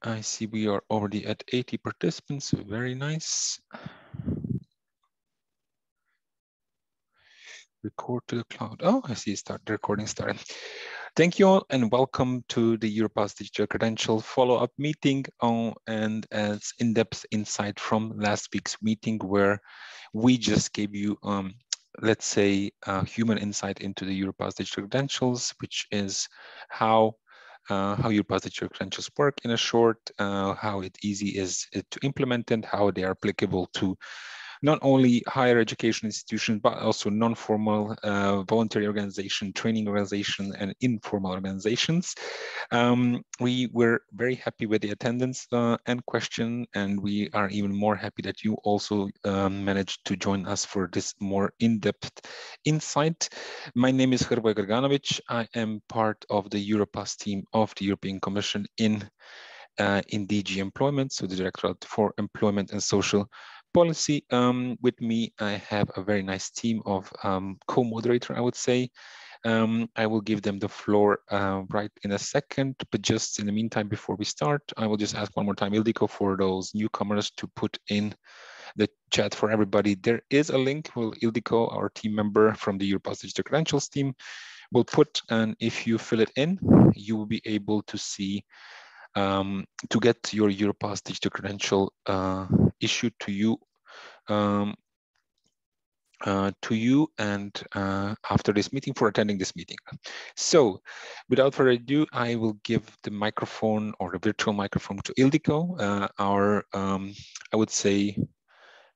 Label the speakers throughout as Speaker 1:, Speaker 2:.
Speaker 1: I see we are already at 80 participants, very nice. Record to the cloud. Oh, I see the recording started. Thank you all and welcome to the Europass Digital Credential follow-up meeting and as in-depth insight from last week's meeting where we just gave you, let's say, human insight into the Europass Digital Credentials, which is how Europass Digital Credentials work in a short, how easy is it to implement and how they are applicable to not only higher education institutions, but also non-formal voluntary organization, training organization, and informal organizations. We were very happy with the attendance and question, and we are even more happy that you also managed to join us for this more in-depth insight. My name is Hrvoje Grganović. I am part of the Europass team of the European Commission in DG Employment, so the Directorate for Employment and Social Policy. With me, I have a very nice team of co-moderator, I would say. I will give them the floor right in a second, but just in the meantime, before we start, I will just ask one more time, Ildiko, for those newcomers to put in the chat for everybody. There is a link, Ildiko, our team member from the Europass Digital Credentials team, will put, and if you fill it in, you will be able to see to get your Europass Digital Credential issued to you and after this meeting for attending this meeting. So without further ado, I will give the microphone or the virtual microphone to Ildiko, our, I would say,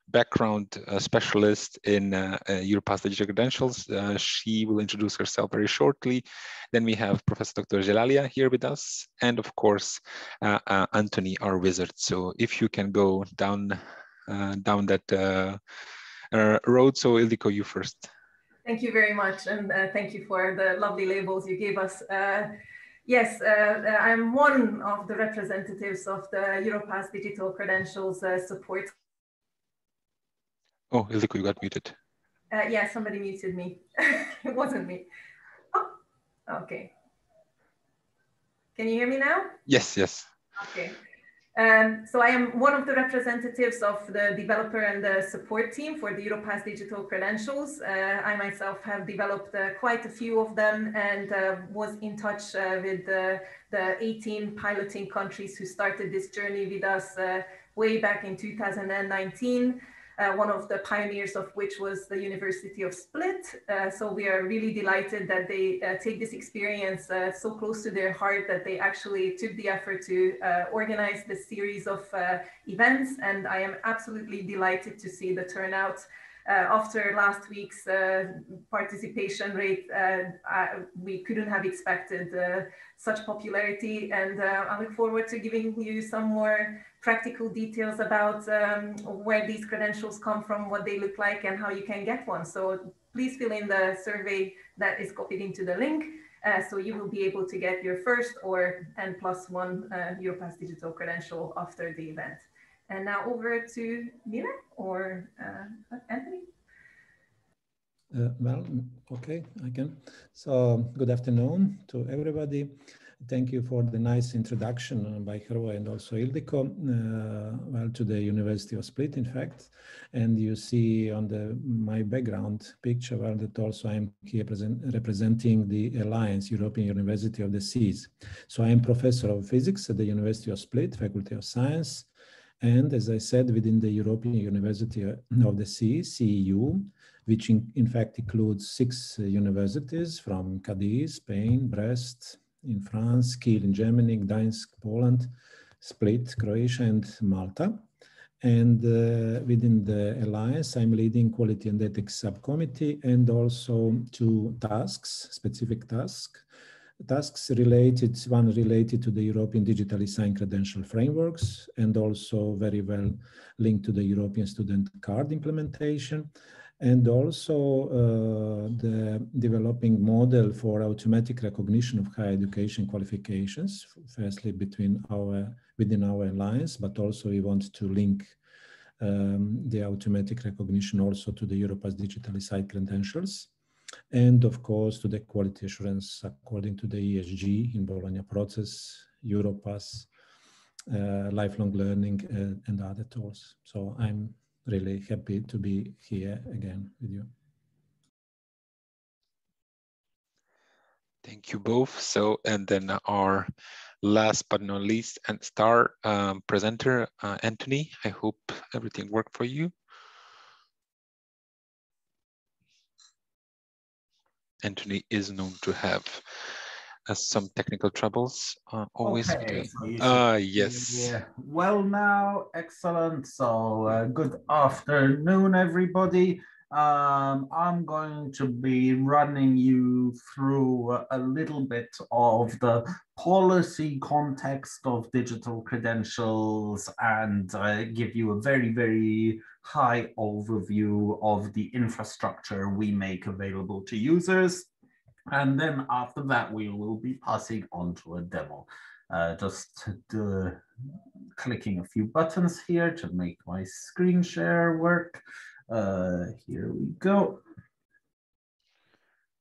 Speaker 1: background specialist in Europass Digital Credentials. She will introduce herself very shortly. Then we have Professor Dr. Gelalia here with us, and of course, Anthony, our wizard. So if you can go down that road. So Ildiko, you first.
Speaker 2: Thank you very much, and thank you for the lovely labels you gave us. Yes, I'm one of the representatives of the Europass Digital Credentials support.
Speaker 1: Oh, Ildiko, you got muted.
Speaker 2: Yeah, somebody muted me. It wasn't me. Oh, okay. Can you hear me now?
Speaker 1: Yes, yes.
Speaker 2: Okay. So I am one of the representatives of the developer and the support team for the Europass Digital Credentials. I myself have developed quite a few of them and was in touch with the 18 piloting countries who started this journey with us way back in 2019. One of the pioneers of which was the University of Split. So we are really delighted that they take this experience so close to their heart that they actually took the effort to organize this series of events. And I am absolutely delighted to see the turnout. After last week's participation rate, we couldn't have expected such popularity, and I look forward to giving you some more practical details about where these credentials come from, what they look like, and how you can get one. So please fill in the survey that is copied into the link, so you will be able to get your first or N+1 Europass Digital Credential after the event. And now over to Mila or Anthony.
Speaker 3: Well, okay, I can. So good afternoon to everybody. Thank you for the nice introduction by Hrvoje and also Ildiko, well, to the University of Split, in fact. And you see on my background picture, well, that also I'm here representing the Alliance, European University of the Seas. So I am professor of physics at the University of Split, Faculty of Science. And as I said, within the European University of the Seas, CEU, which in fact includes 6 universities from Cadiz, Spain, Brest in France, Kiel in Germany, Gdańsk, Poland, Split, Croatia, and Malta. And within the Alliance, I'm leading Quality and Ethics Subcommittee and also 2 tasks, specific tasks related, one related to the European digitally signed credential frameworks and also very well linked to the European student card implementation, and also the developing model for automatic recognition of higher education qualifications, firstly within our alliance, but also we want to link the automatic recognition also to the Europass digitally signed credentials, and of course to the quality assurance according to the ESG in Bologna process, Europass, lifelong learning and other tools. So I'm really happy to be here again with you.
Speaker 1: Thank you both. So, and then our last but not least and star presenter, Anthony. I hope everything worked for you. Anthony is known to have some technical troubles always.
Speaker 4: Okay, so
Speaker 1: yes.
Speaker 4: Yeah. Well now, excellent. So good afternoon, everybody. I'm going to be running you through a little bit of the policy context of digital credentials and give you a very, very high overview of the infrastructure we make available to users. And then after that, we will be passing on to a demo. Just clicking a few buttons here to make my screen share work. Here we go.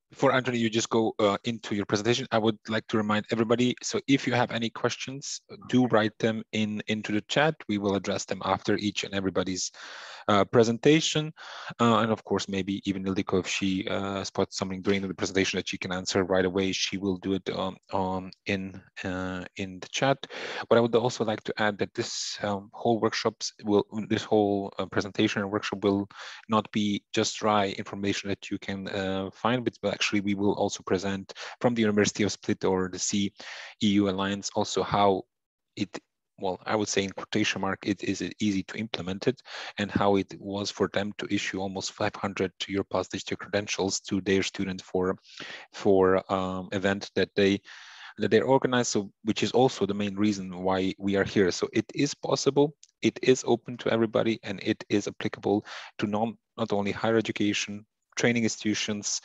Speaker 1: Before Anthony, you just go into your presentation, I would like to remind everybody, so if you have any questions, do write them into the chat. We will address them after each and everybody's presentation. And of course, maybe even Ildiko, if she spots something during the presentation that she can answer right away, she will do it in the chat. But I would also like to add that this whole presentation and workshop will not be just dry information that you can find, but actually we will also present from the University of Split or the CEU Alliance also how it, well, I would say in quotation mark, it is easy to implement it, and how it was for them to issue almost 500 Europass Digital Credentials to their students for event that they organize, so which is also the main reason why we are here. So it is possible, it is open to everybody, and it is applicable to not only higher education, training institutions,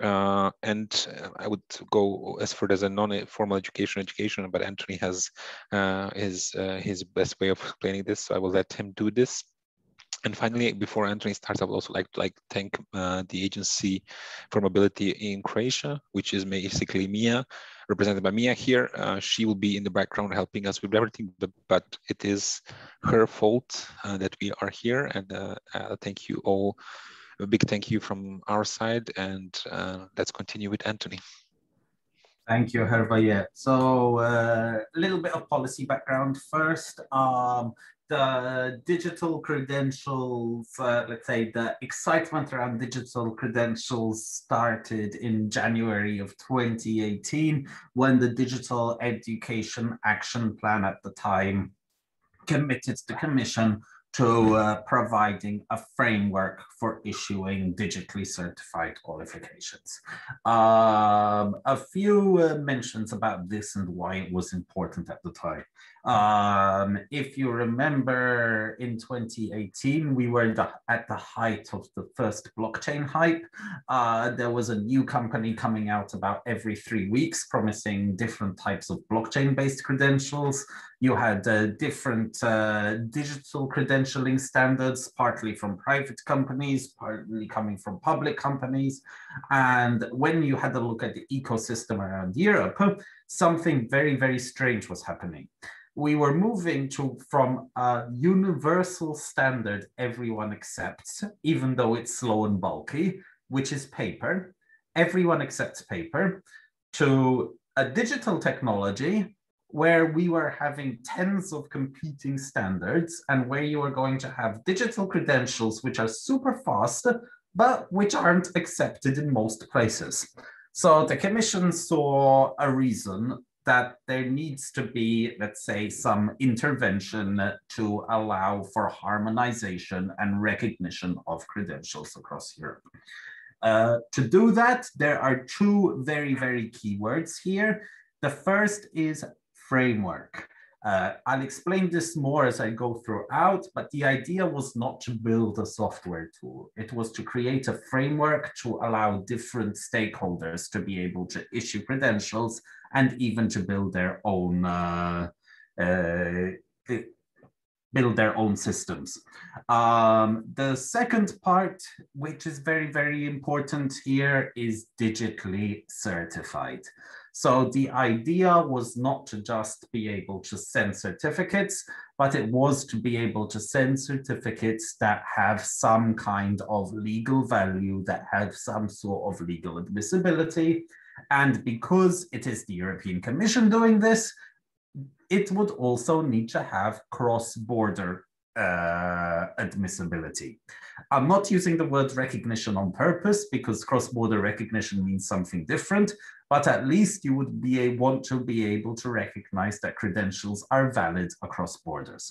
Speaker 1: and I would go as far as a non-formal education, but Anthony has his best way of explaining this, so I will let him do this. And finally, before Anthony starts, I would also like to thank the Agency for Mobility in Croatia, which is basically Mia, represented by Mia here. She will be in the background helping us with everything, but it is her fault that we are here. And thank you all. A big thank you from our side, and let's continue with Anthony.
Speaker 4: Thank you, Hervé. So a little bit of policy background first. The digital credentials, let's say the excitement around digital credentials started in January of 2018, when the Digital Education Action Plan at the time committed the Commission to providing a framework for issuing digitally certified qualifications. A few mentions about this and why it was important at the time. If you remember, in 2018, we were at the height of the first blockchain hype. There was a new company coming out about every 3 weeks promising different types of blockchain-based credentials. You had different digital credentialing standards, partly from private companies, partly coming from public companies. And when you had a look at the ecosystem around Europe, something very, very strange was happening. We were moving from a universal standard everyone accepts, even though it's slow and bulky, which is paper. Everyone accepts paper, to a digital technology where we were having tens of competing standards and where you are going to have digital credentials which are super fast, but which aren't accepted in most places. So the Commission saw a reason that there needs to be, let's say, some intervention to allow for harmonization and recognition of credentials across Europe. To do that, there are two very, very key words here. The first is framework. I'll explain this more as I go throughout, but the idea was not to build a software tool. It was to create a framework to allow different stakeholders to be able to issue credentials and even to build their own systems. The second part, which is very, very important here, is digitally certified. So the idea was not to just be able to send certificates, but it was to be able to send certificates that have some kind of legal value, that have some sort of legal admissibility. And because it is the European Commission doing this, it would also need to have cross-border admissibility. I'm not using the word recognition on purpose because cross-border recognition means something different, but at least you would want to be able to recognize that credentials are valid across borders.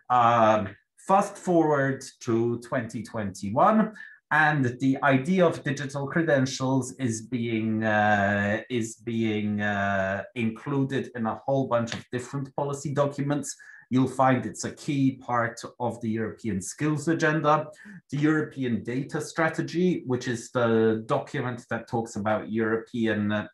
Speaker 4: Fast forward to 2021, and the idea of digital credentials is being included in a whole bunch of different policy documents. You'll find it's a key part of the European skills agenda. The European data strategy, which is the document that talks about European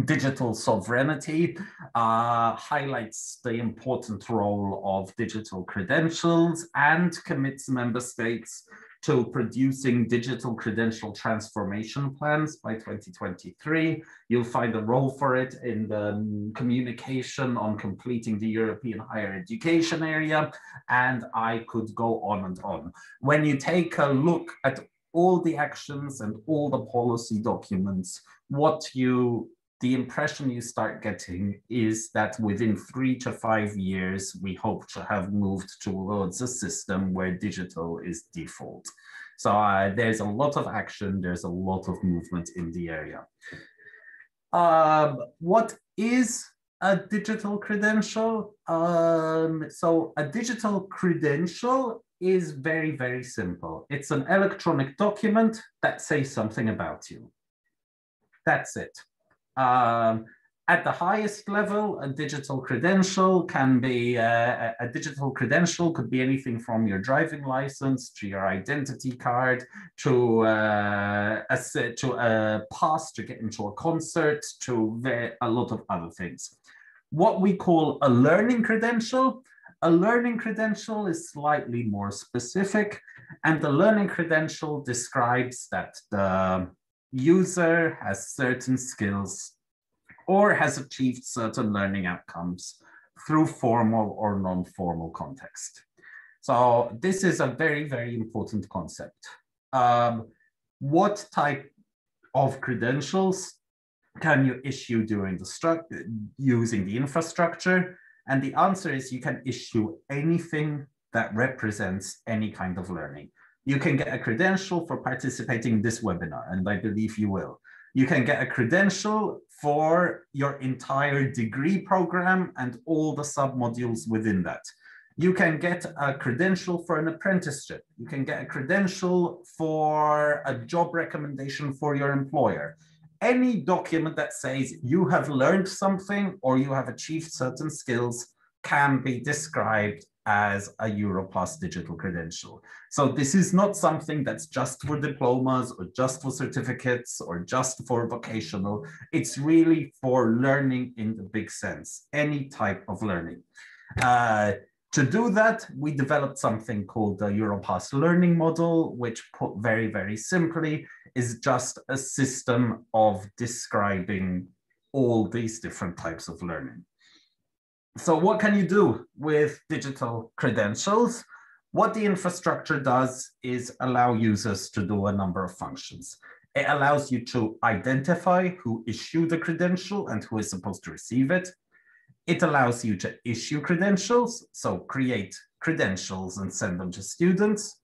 Speaker 4: digital sovereignty, highlights the important role of digital credentials and commits member states to producing digital credential transformation plans by 2023. You'll find a role for it in the communication on completing the European higher education area, and I could go on and on. When you take a look at all the actions and all the policy documents, the impression you start getting is that within 3 to 5 years, we hope to have moved towards a system where digital is default. So there's a lot of action, there's a lot of movement in the area. What is a digital credential? So a digital credential is very, very simple. It's an electronic document that says something about you. That's it. At the highest level, a digital credential can be, a digital credential could be anything from your driving license to your identity card to a pass to get into a concert to a lot of other things. What we call a learning credential is slightly more specific, and the learning credential describes that the user has certain skills or has achieved certain learning outcomes through formal or non-formal context. So this is a very, very important concept. What type of credentials can you issue during using the infrastructure? And the answer is you can issue anything that represents any kind of learning. You can get a credential for participating in this webinar, and I believe you will. You can get a credential for your entire degree program and all the submodules within that. You can get a credential for an apprenticeship. You can get a credential for a job recommendation for your employer. Any document that says you have learned something or you have achieved certain skills can be described as a Europass digital credential. So this is not something that's just for diplomas or just for certificates or just for vocational. It's really for learning in the big sense, any type of learning. To do that, we developed something called the Europass learning model, which put very, very simply is just a system of describing all these different types of learning. So what can you do with digital credentials? What the infrastructure does is allow users to do a number of functions. It allows you to identify who issued the credential and who is supposed to receive it. It allows you to issue credentials, so create credentials and send them to students.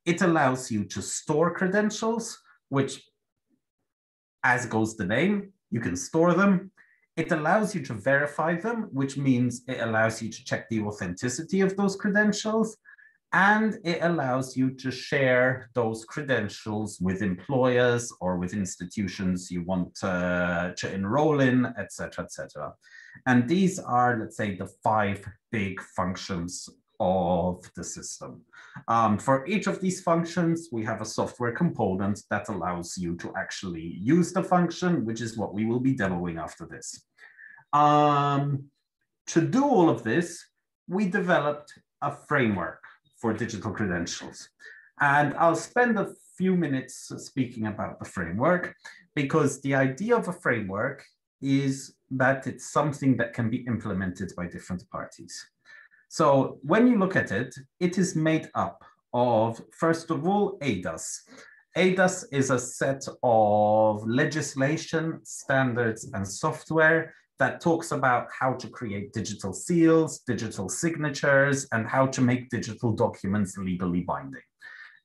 Speaker 4: It allows you to store credentials, which, as goes the name, you can store them. It allows you to verify them, which means it allows you to check the authenticity of those credentials. And it allows you to share those credentials with employers or with institutions you want to enroll in, et cetera, et cetera. And these are, let's say, the 5 big functions of the system. For each of these functions, we have a software component that allows you to actually use the function, which is what we will be demoing after this. To do all of this, we developed a framework for digital credentials. And I'll spend a few minutes speaking about the framework, because the idea of a framework is that it's something that can be implemented by different parties. So when you look at it, it is made up of, first of all, ADAS. ADAS is a set of legislation, standards, and software that talks about how to create digital seals, digital signatures, and how to make digital documents legally binding.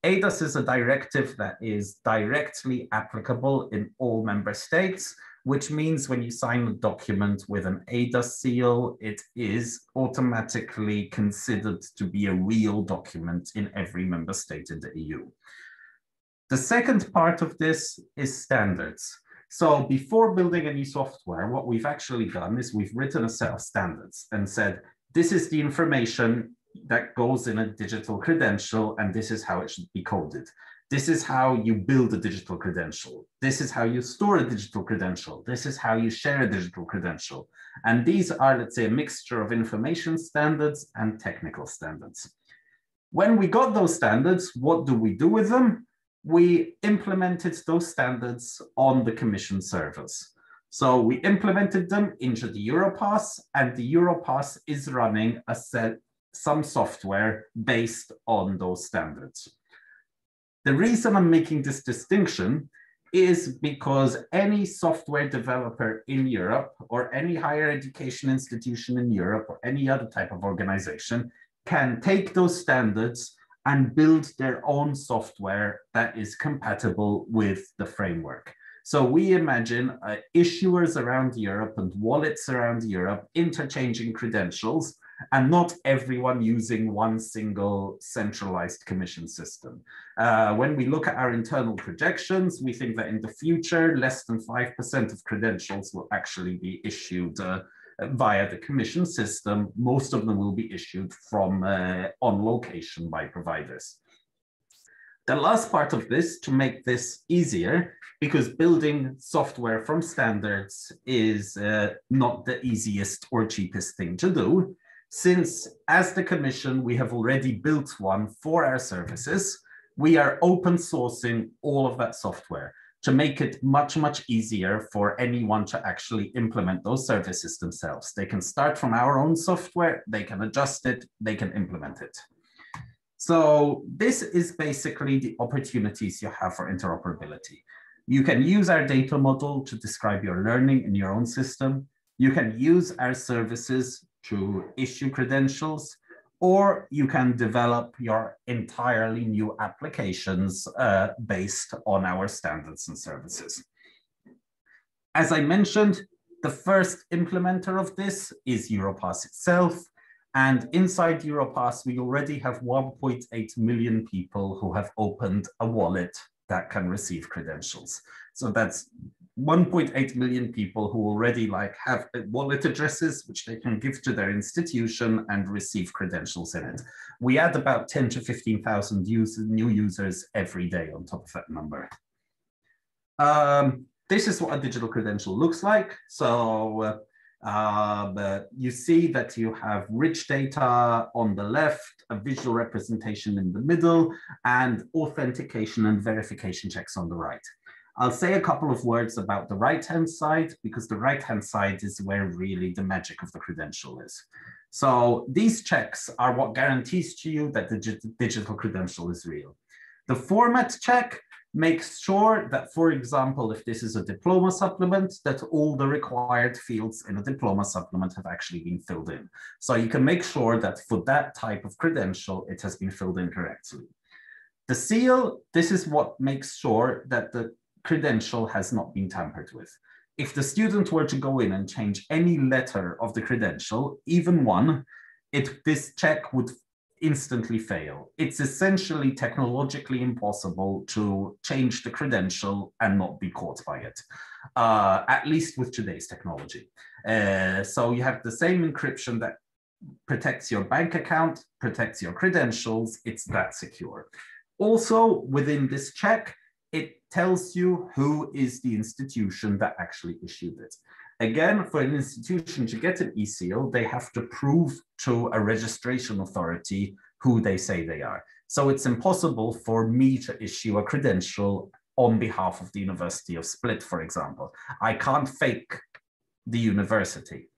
Speaker 4: ADAS is a directive that is directly applicable in all member states, which means when you sign a document with an ADAS seal, it is automatically considered to be a real document in every member state in the EU. The second part of this is standards. So before building any software, what we've actually done is we've written a set of standards and said, this is the information that goes in a digital credential, and this is how it should be coded. This is how you build a digital credential. This is how you store a digital credential. This is how you share a digital credential. And these are, let's say, a mixture of information standards and technical standards. When we got those standards, what do we do with them? We implemented those standards on the Commission servers. So we implemented them into the Europass, and the Europass is running some software based on those standards. The reason I'm making this distinction is because any software developer in Europe, or any higher education institution in Europe, or any other type of organization can take those standards and build their own software that is compatible with the framework. So we imagine issuers around Europe and wallets around Europe interchanging credentials, and not everyone using one single centralized commission system. When we look at our internal projections, we think that in the future, less than 5% of credentials will actually be issued via the commission system. Most of them will be issued from on location by providers. The last part of this, to make this easier, because building software from standards is not the easiest or cheapest thing to do, since as the Commission, we have already built one for our services, we are open sourcing all of that software to make it much, much easier for anyone to actually implement those services themselves. They can start from our own software, they can adjust it, they can implement it. So this is basically the opportunities you have for interoperability. You can use our data model to describe your learning in your own system. You can use our services to issue credentials, or you can develop your entirely new applications based on our standards and services. As I mentioned, the first implementer of this is Europass itself. And inside Europass, we already have 1.8 million people who have opened a wallet that can receive credentials. So that's 1.8 million people who already have wallet addresses which they can give to their institution and receive credentials in it. We add about 10 to 15,000 new users every day on top of that number. This is what a digital credential looks like. So you see that you have rich data on the left, a visual representation in the middle, and authentication and verification checks on the right. I'll say a couple of words about the right-hand side, because the right-hand side is where really the magic of the credential is. So these checks are what guarantees to you that the digital credential is real. The format check makes sure that, for example, if this is a diploma supplement, that all the required fields in a diploma supplement have actually been filled in. So you can make sure that for that type of credential, it has been filled in correctly. The seal, this is what makes sure that the credential has not been tampered with. If the student were to go in and change any letter of the credential, even one, this check would instantly fail. It's essentially technologically impossible to change the credential and not be caught by it, at least with today's technology. So you have the same encryption that protects your bank account, protects your credentials. It's that secure. Also, within this check, it tells you who is the institution that actually issued it. Again, for an institution to get an e-seal, they have to prove to a registration authority who they say they are. So it's impossible for me to issue a credential on behalf of the University of Split, for example. I can't fake the university.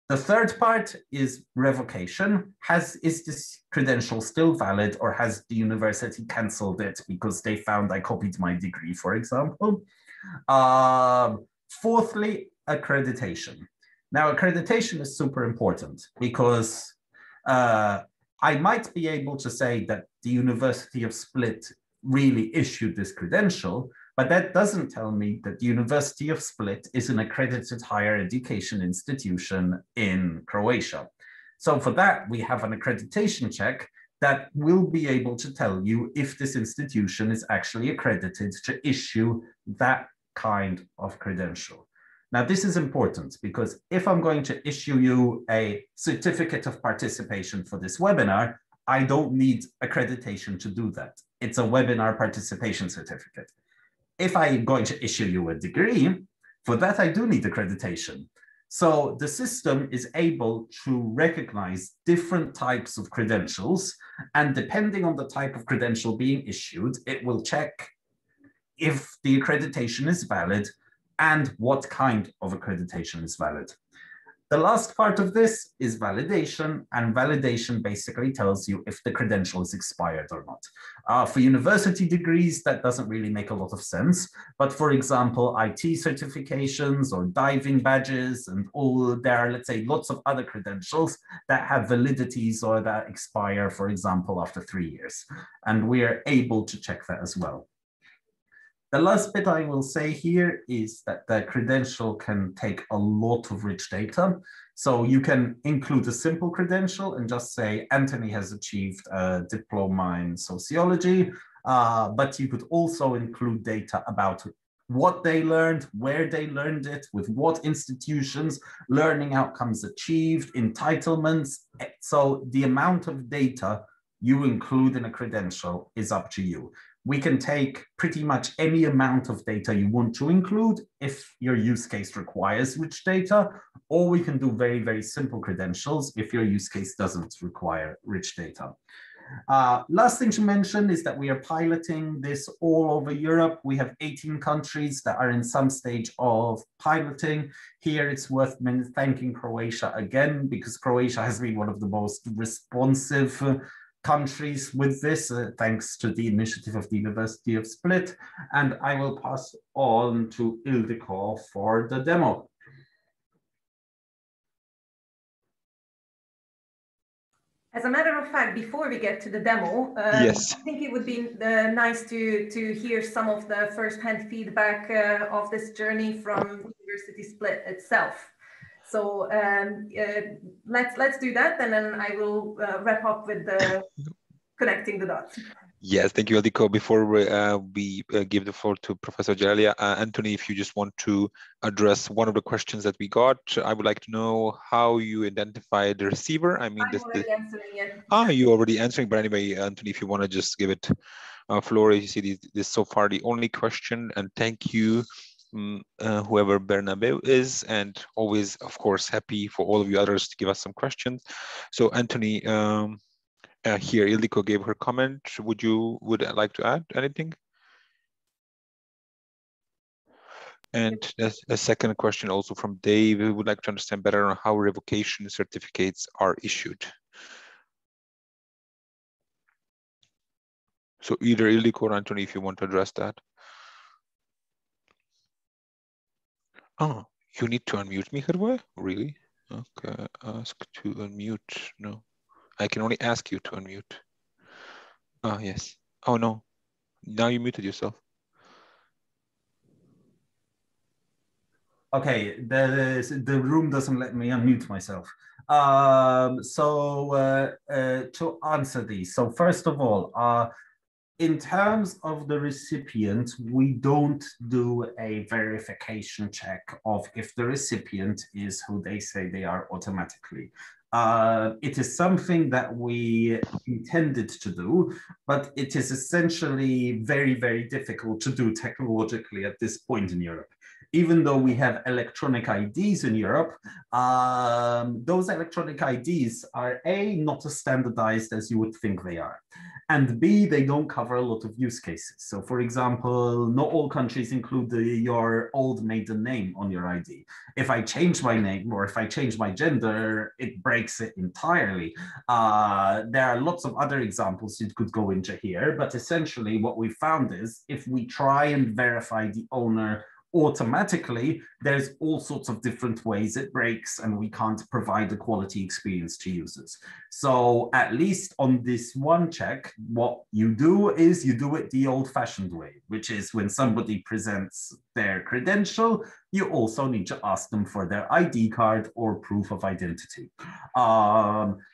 Speaker 4: The third part is revocation. Is this credential still valid, or has the university cancelled it because they found I copied my degree, for example? Fourthly, accreditation. Now, accreditation is super important because I might be able to say that the University of Split really issued this credential, but that doesn't tell me that the University of Split is an accredited higher education institution in Croatia. So for that, we have an accreditation check that will be able to tell you if this institution is actually accredited to issue that kind of credential. Now, this is important because if I'm going to issue you a certificate of participation for this webinar, I don't need accreditation to do that. It's a webinar participation certificate. If I'm going to issue you a degree, for that I do need accreditation. So the system is able to recognize different types of credentials, and depending on the type of credential being issued, it will check if the accreditation is valid and what kind of accreditation is valid. The last part of this is validation, and validation basically tells you if the credential is expired or not. For university degrees, that doesn't really make a lot of sense, but for example, IT certifications or diving badges and all, there are, let's say, lots of other credentials that have validities or that expire, for example, after 3 years, and we are able to check that as well. The last bit I will say here is that the credential can take a lot of rich data. So you can include a simple credential and just say, Anthony has achieved a diploma in sociology, but you could also include data about what they learned, where they learned it, with what institutions, learning outcomes achieved, entitlements. So the amount of data you include in a credential is up to you. We can take pretty much any amount of data you want to include if your use case requires rich data, or we can do very, very simple credentials if your use case doesn't require rich data. Last thing to mention is that we are piloting this all over Europe. We have 18 countries that are in some stage of piloting. Here it's worth thanking Croatia again, because Croatia has been one of the most responsive countries with this, thanks to the initiative of the University of Split. And I will pass on to Ildiko for the demo.
Speaker 2: As a matter of fact, before we get to the demo,
Speaker 1: yes.
Speaker 2: I think it would be nice to hear some of the first-hand feedback of this journey from University Split itself. So let's do that, and then I will wrap up with the connecting the dots.
Speaker 1: Yes, thank you, Ildiko. Before we give the floor to Professor Jaralia, Anthony, if you just want to address one of the questions that we got, I would like to know how you identify the receiver. I mean,
Speaker 2: I'm already answering it.
Speaker 1: You're already answering, but anyway, Anthony, if you want to just give it floor, you see this is so far the only question, and thank you. Whoever Bernabeu is, and always, of course, happy for all of you others to give us some questions. So Anthony, here, Ildiko gave her comment. Would like to add anything? And a second question also from Dave, who would like to understand better on how revocation certificates are issued. So either Ildiko or Anthony, if you want to address that. Oh, you need to unmute me, Hervé? Really? Okay, ask to unmute. No, I can only ask you to unmute. Ah, yes. Oh, no. Now you muted yourself.
Speaker 4: Okay, the room doesn't let me unmute myself. To answer these, so first of all, in terms of the recipient, we don't do a verification check of if the recipient is who they say they are automatically. It is something that we intended to do, but it is essentially very, very difficult to do technologically at this point in Europe. even though we have electronic IDs in Europe, those electronic IDs are A, not as standardized as you would think they are, and B, they don't cover a lot of use cases. So for example, not all countries include your old maiden name on your ID. If I change my name or if I change my gender, it breaks it entirely. There are lots of other examples you could go into here, but essentially what we found is if we try and verify the owner automatically, there's all sorts of different ways it breaks and we can't provide a quality experience to users. So at least on this one check, what you do is you do it the old-fashioned way, which is when somebody presents their credential, you also need to ask them for their ID card or proof of identity.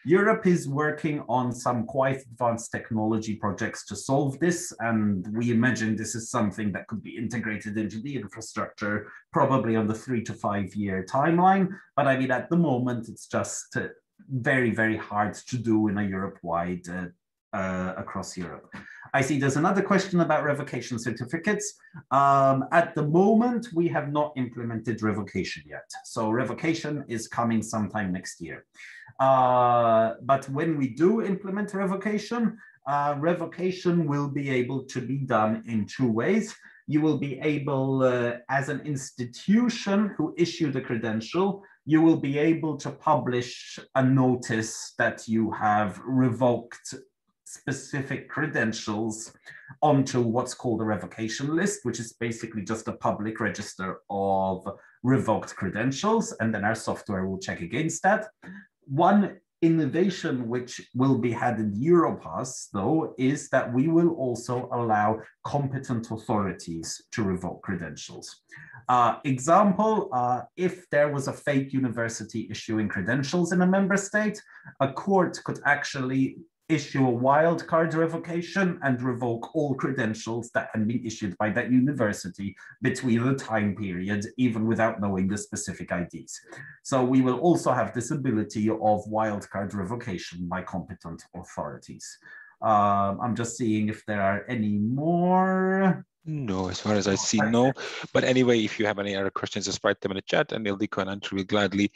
Speaker 4: Europe is working on some quite advanced technology projects to solve this, and we imagine this is something that could be integrated into the infrastructure, probably on the 3 to 5 year timeline. But I mean, at the moment, it's just very, very hard to do in a Europe-wide across Europe. I see there's another question about revocation certificates. At the moment, we have not implemented revocation yet. So revocation is coming sometime next year. But when we do implement revocation, revocation will be able to be done in 2 ways. You will be able, as an institution who issued a credential, you will be able to publish a notice that you have revoked specific credentials onto what's called a revocation list, which is basically just a public register of revoked credentials, and then our software will check against that. One innovation which will be had in Europass, though, is that we will also allow competent authorities to revoke credentials. Example, if there was a fake university issuing credentials in a member state, a court could actually issue a wildcard revocation and revoke all credentials that had been issued by that university between the time period, even without knowing the specific IDs. So we will also have this ability of wildcard revocation by competent authorities. I'm just seeing if there are any more.
Speaker 1: No, as far as I see, no. But anyway, if you have any other questions, just write them in the chat and Ildiko and Andrew will gladly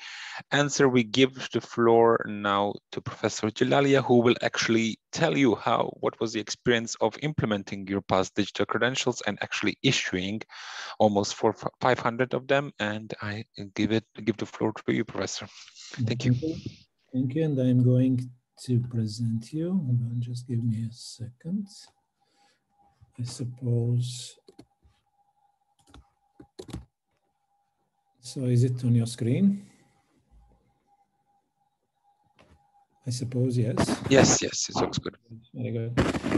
Speaker 1: answer. We give the floor now to Professor Jalalia, who will actually tell you what was the experience of implementing Europass digital credentials and actually issuing almost 500 of them. And I give the floor to you, Professor. Thank you.
Speaker 3: Thank you, and I'm going to present you. Just give me a second. I suppose. So is it on your screen? I suppose, yes.
Speaker 1: Yes, it looks good.
Speaker 3: Very good.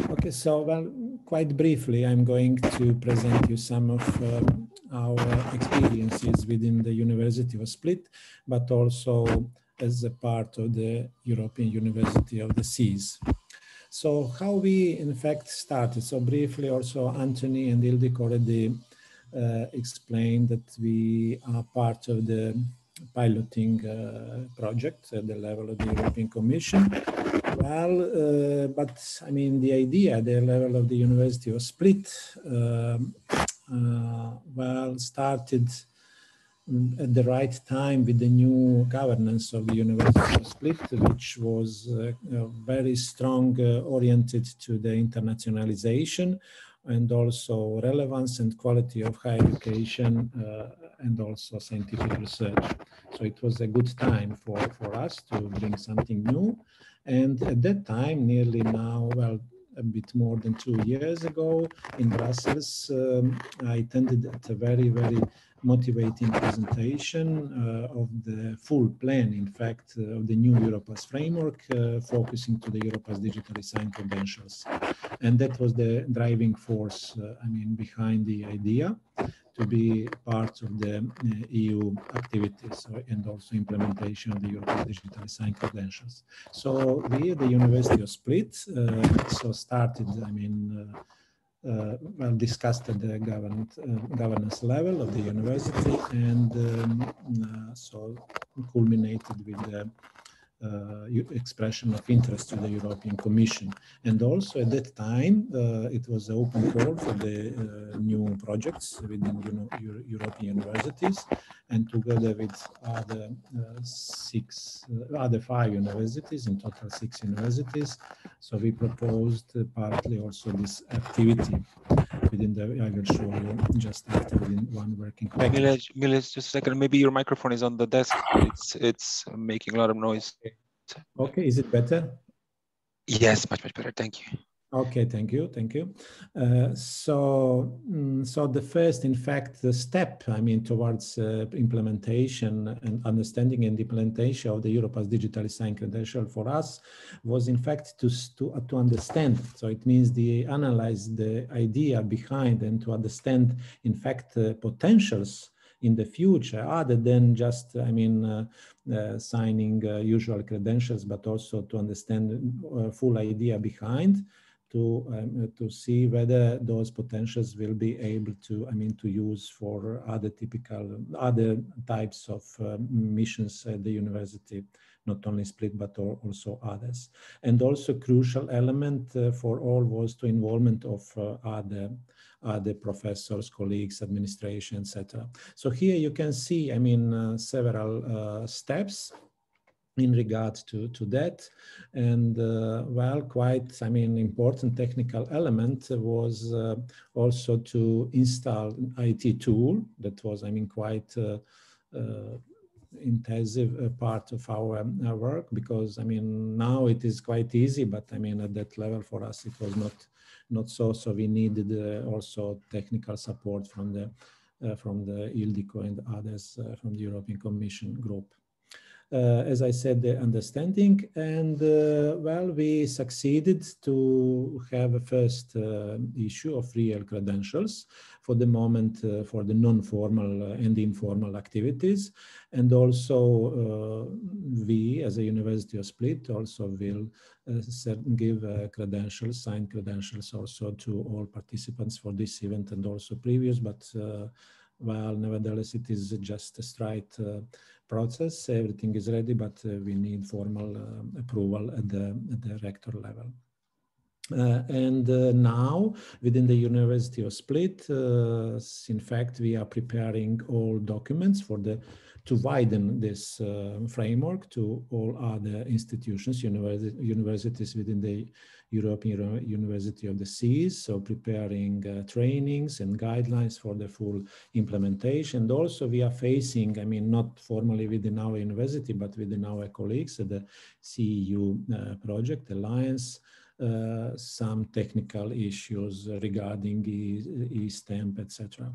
Speaker 3: Okay, so well, quite briefly, I'm going to present you some of our experiences within the University of Split, but also as a part of the European University of the Seas. So how we in fact started, so briefly also Anthony and Ildiko already explained that we are part of the piloting project at the level of the European Commission. Well, but I mean the idea at the level of the University of Split well started at the right time with the new governance of the University of Split, which was very strong oriented to the internationalization and also relevance and quality of higher education and also scientific research. So it was a good time for us to bring something new. And at that time, nearly now, well, a bit more than 2 years ago in Brussels, I attended at a very, very motivating presentation of the full plan, in fact, of the new Europass framework, focusing to the Europass Digital Credentials. And that was the driving force, I mean, behind the idea to be part of the EU activities and also implementation of the Europass Digital Credentials. So we at the University of Split so started, I mean, well discussed at the governance level of the university, and so culminated with the expression of interest to the European Commission. And also at that time, it was an open call for the new projects within European universities, and together with other other 5 universities, in total 6 universities. So we proposed partly also this activity within the, I will show you just after, within one working package.
Speaker 1: Miles, just a second, maybe your microphone is on the desk. It's making a lot of noise.
Speaker 3: Okay, is it better?
Speaker 1: Yes, much better, thank you.
Speaker 3: Okay, thank you. So the first, in fact, the step, I mean, towards implementation and understanding and implementation of the Europass Digital Credential for us was, in fact, to understand. So it means analyze the idea behind and to understand, in fact, potentials in the future, other than just, I mean, signing usual credentials, but also to understand full idea behind, to see whether those potentials will be able to, I mean, to use for other types of missions at the university, not only Split, but also others. And also crucial element for all was the involvement of other professors, colleagues, administration, etc. So here you can see, I mean, several steps in regard to that. And well, quite, I mean, important technical element was also to install an IT tool that was, I mean, quite intensive part of our work, because, I mean, now it is quite easy, but I mean, at that level for us, it was not so we needed also technical support from the ILDICO and others from the European Commission group. As I said, the understanding, and well, we succeeded to have a first issue of real credentials for the moment for the non-formal and informal activities. And also we, as a University of Split, also will give credentials, signed credentials also to all participants for this event and also previous, but well, nevertheless, it is just a straight process. Everything is ready, but we need formal approval at the rector level. And now, within the University of Split, in fact, we are preparing all documents to widen this framework to all other institutions, universities within the European University of the Seas, so preparing trainings and guidelines for the full implementation. And also we are facing, I mean, not formally within our university, but within our colleagues at the CEU project Alliance, some technical issues regarding e-stamp, etc.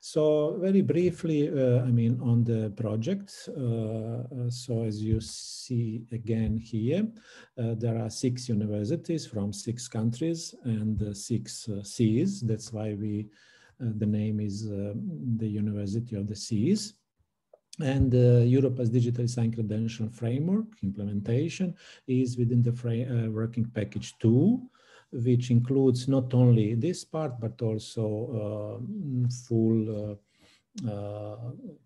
Speaker 3: So very briefly, I mean, on the project. So as you see again here, there are 6 universities from 6 countries and 6 seas. That's why the name is the University of the Seas. And the Europass Digital Credential Framework implementation is within the working package 2, which includes not only this part, but also full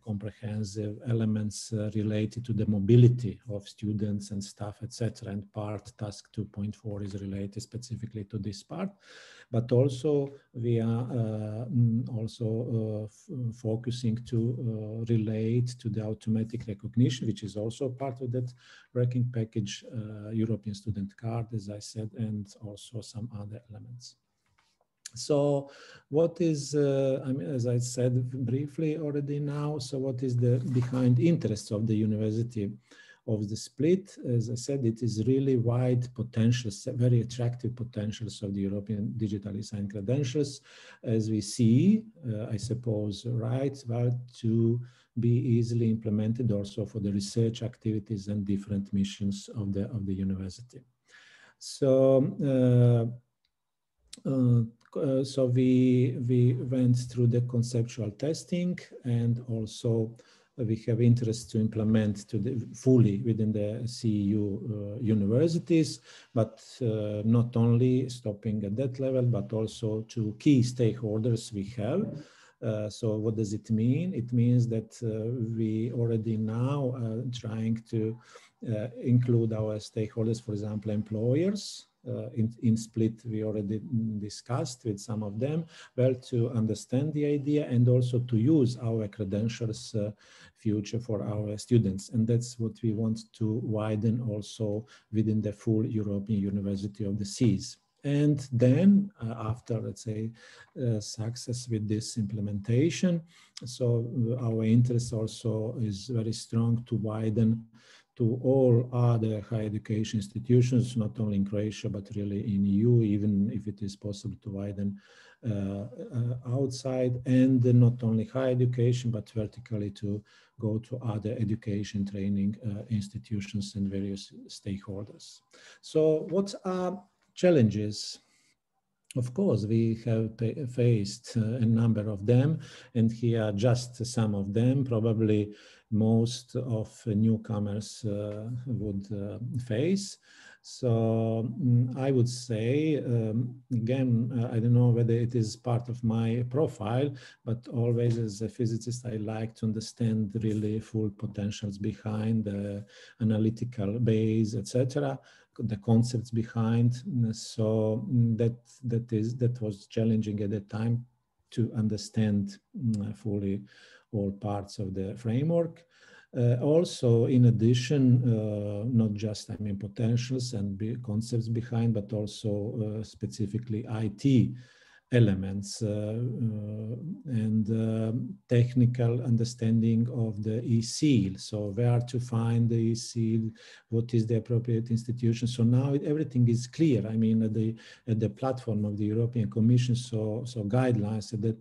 Speaker 3: comprehensive elements related to the mobility of students and staff, etc. And part task 2.4 is related specifically to this part. But also we are focusing to relate to the automatic recognition, which is also part of that working package, European student card, as I said, and also some other elements. So what is, I mean, as I said briefly already now, so what is the behind interests of the University of the Split? As I said, it is really wide potentials, very attractive potentials of the European digitally signed credentials, as we see, I suppose, right, well, to be easily implemented also for the research activities and different missions of the university. So, so we went through the conceptual testing, and also we have interest to implement fully within the CEU universities, but not only stopping at that level, but also to key stakeholders we have. So what does it mean? It means that we already now are trying to include our stakeholders, for example, employers. In Split, we already discussed with some of them, well, to understand the idea and also to use our credentials future for our students. And that's what we want to widen also within the full European University of the Seas. And then after, let's say, success with this implementation, so our interest also is very strong to widen to all other higher education institutions, not only in Croatia, but really in EU, even if it is possible to widen outside, and not only higher education, but vertically to go to other education training institutions and various stakeholders. So what are challenges? Of course, we have faced a number of them, and here are just some of them. Probably most of newcomers would face. So I would say, again, I don't know whether it is part of my profile, but always as a physicist, I like to understand really full potentials behind the analytical base, etc., the concepts behind. So that was challenging at the time to understand fully all parts of the framework. Also, in addition, not just potentials and concepts behind, but also specifically IT elements and technical understanding of the e-seal. So where to find the e-seal, what is the appropriate institution. So now everything is clear. I mean, at the platform of the European Commission, so guidelines that,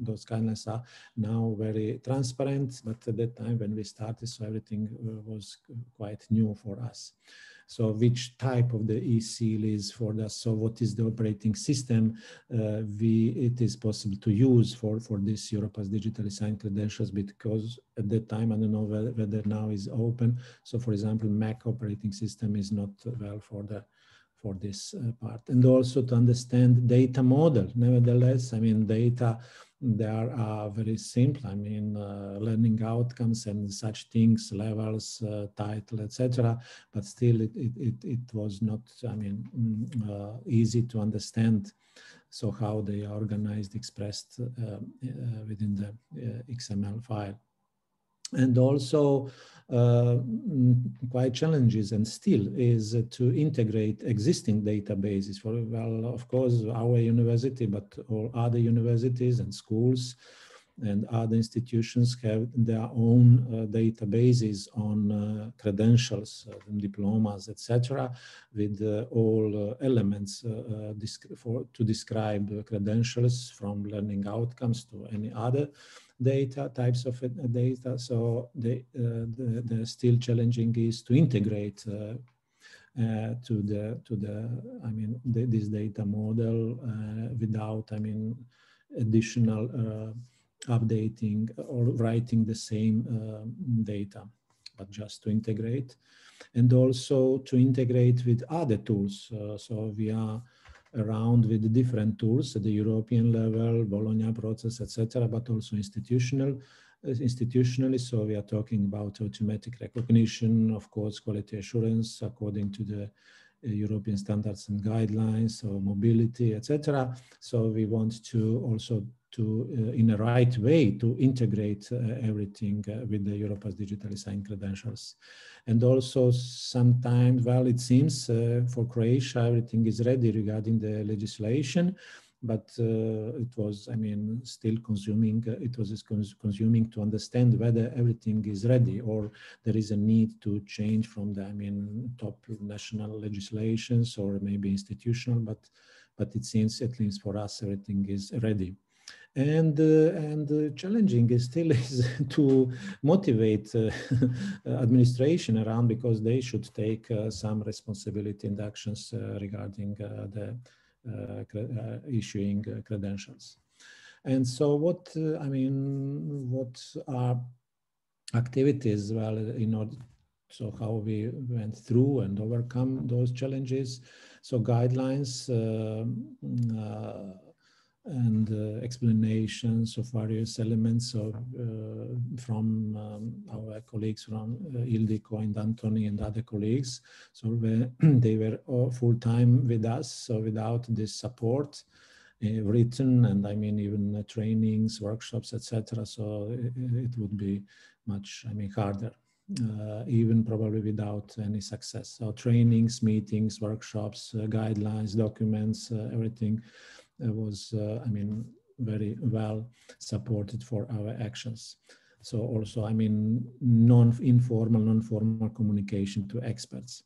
Speaker 3: those guidelines are now very transparent, but at that time when we started, so everything was quite new for us. So which type of the e-seal is for that? So what is the operating system it is possible to use for this Europass digitally signed credentials? Because at that time, I don't know whether now is open. So for example, Mac operating system is not well for this part. And also to understand data model. Nevertheless, data, they are very simple. Learning outcomes and such things, levels, title, etc. But still, it was not, easy to understand. So how they are organized, expressed within the XML file. And also quite challenges and still is to integrate existing databases for, well, of course, our university, but all other universities and schools and other institutions have their own databases on credentials, diplomas, etc., with all elements to describe credentials, from learning outcomes to any other data types of data. So the still challenging is to integrate this data model without additional updating or writing the same data, but just to integrate, and also to integrate with other tools. So we are around with the different tools at the European level, Bologna process, etc., but also institutionally. So we are talking about automatic recognition, of course, quality assurance according to the European standards and guidelines, so mobility, etc. So we want to also in a right way to integrate everything with the Europass digitally signed credentials. And also sometimes, well, it seems for Croatia, everything is ready regarding the legislation, but it was, still consuming, it was consuming to understand whether everything is ready or there is a need to change from the, top national legislations or maybe institutional, but it seems, at least for us, everything is ready. And challenging is still is to motivate administration around, because they should take some responsibility and actions regarding the issuing credentials. And so what are activities, well, in order, so how we went through and overcome those challenges. So guidelines and explanations of various elements of, from our colleagues from Ildiko and Anthony and other colleagues. So they were all full-time with us, so without this support, written and I mean even trainings, workshops, etc. So it would be much, I mean, harder. Even probably without any success. So trainings, meetings, workshops, guidelines, documents, everything was, I mean, very well supported for our actions. So also, I mean, non-formal communication to experts.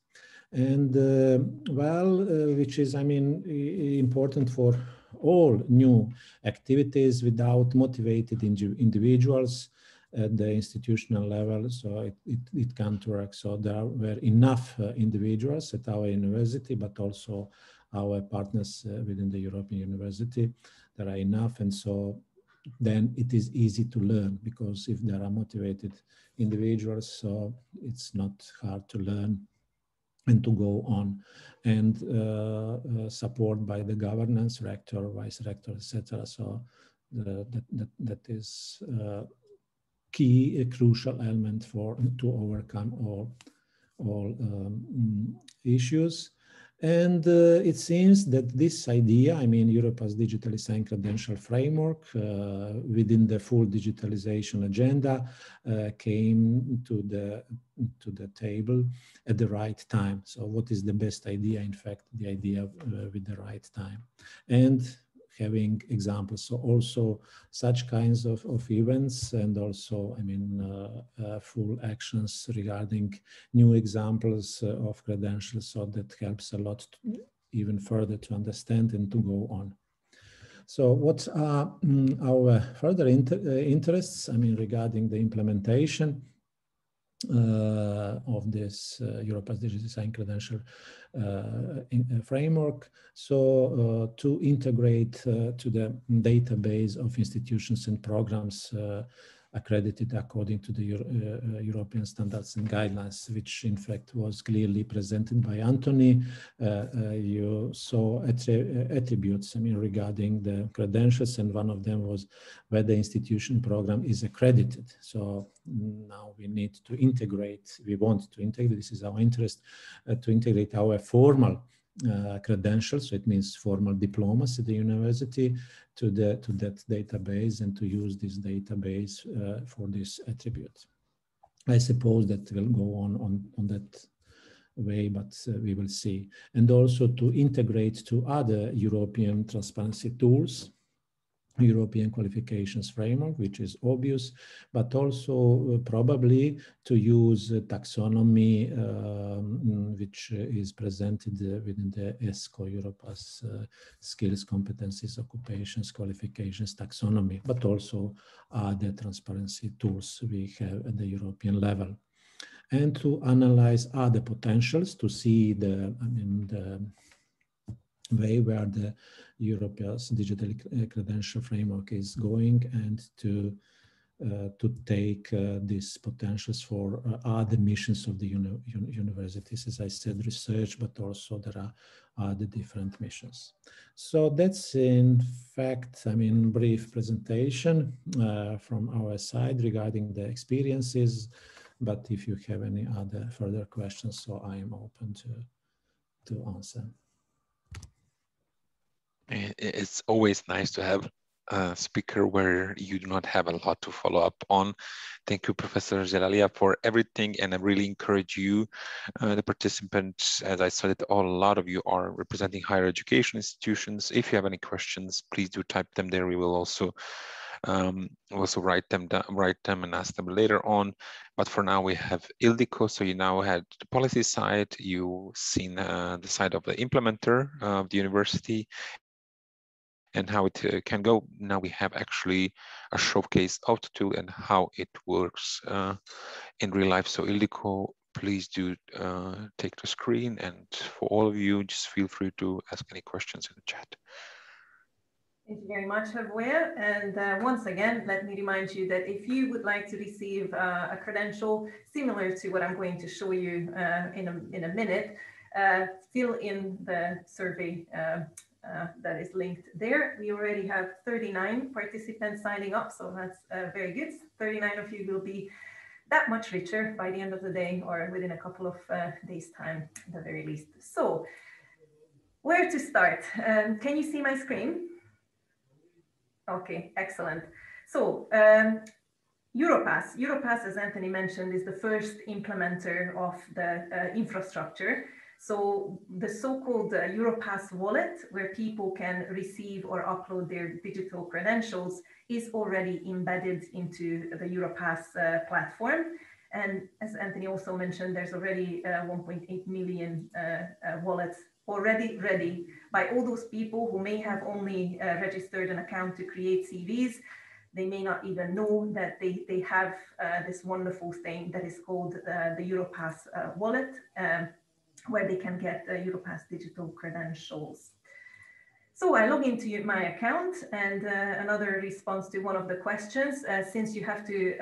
Speaker 3: And which is, I mean, important for all new activities without motivated individuals at the institutional level, so it can't work. So there were enough individuals at our university, but also our partners within the European University. There are enough, and so then it is easy to learn, because if there are motivated individuals, so it's not hard to learn and to go on, and support by the governance, rector, vice rector, etc. So that is key, a crucial element to overcome all issues. And it seems that this idea, I mean, Europass Digital Signed Credential Framework within the full digitalization agenda came to the table at the right time. So what is the best idea? In fact, the idea with the right time. And having examples, so also such kinds of events, and also, I mean, full actions regarding new examples of credentials, so that helps a lot even further to understand and to go on. So what are our further interests, I mean, regarding the implementation of this Europass Digital Signed Credential framework? So to integrate to the database of institutions and programs accredited according to the European standards and guidelines, which in fact was clearly presented by Anthony. You saw attributes, I mean, regarding the credentials, and one of them was whether the institution program is accredited. So now we need to integrate, we want to integrate, this is our interest, to integrate our formal credentials, so it means formal diplomas at the university, to that database, and to use this database for this attribute. I suppose that will go on that way, but we will see. And also to integrate to other European transparency tools, European qualifications framework, which is obvious, but also probably to use taxonomy, which is presented within the ESCO, Europass skills, competencies, occupations, qualifications, taxonomy, but also the transparency tools we have at the European level. And to analyze other potentials, to see the, I mean, the way where the Europass Digital Credential Framework is going, and to take these potentials for other missions of the universities, as I said, research, but also there are other different missions. So that's in fact, I mean, brief presentation from our side regarding the experiences, but if you have any other further questions, so I am open to answer.
Speaker 1: It's always nice to have a speaker where you do not have a lot to follow up on. Thank you, Professor Zelalia, for everything, and I really encourage you, the participants, as I said, a lot of you are representing higher education institutions. If you have any questions, please do type them there. We will also write them and ask them later on. But for now, we have Ildiko. So you now had the policy side. You've seen the side of the implementer of the university and how it can go. Now we have actually a showcase of the tool and how it works in real life. So Ildiko, please do take the screen, and for all of you, just feel free to ask any questions in the chat.
Speaker 2: Thank you very much, Javier. And once again, let me remind you that if you would like to receive a credential similar to what I'm going to show you in a minute, fill in the survey that is linked there. We already have 39 participants signing up, so that's very good. 39 of you will be that much richer by the end of the day or within a couple of days' time at the very least. So where to start? Can you see my screen? Okay, excellent. So Europass, as Anthony mentioned, is the first implementer of the infrastructure. So the so-called Europass wallet, where people can receive or upload their digital credentials, is already embedded into the Europass platform. And as Anthony also mentioned, there's already 1.8 million wallets already ready by all those people who may have only registered an account to create CVs. They may not even know that they have this wonderful thing that is called the Europass wallet, where they can get Europass digital credentials. So I log into my account, and another response to one of the questions, since you have to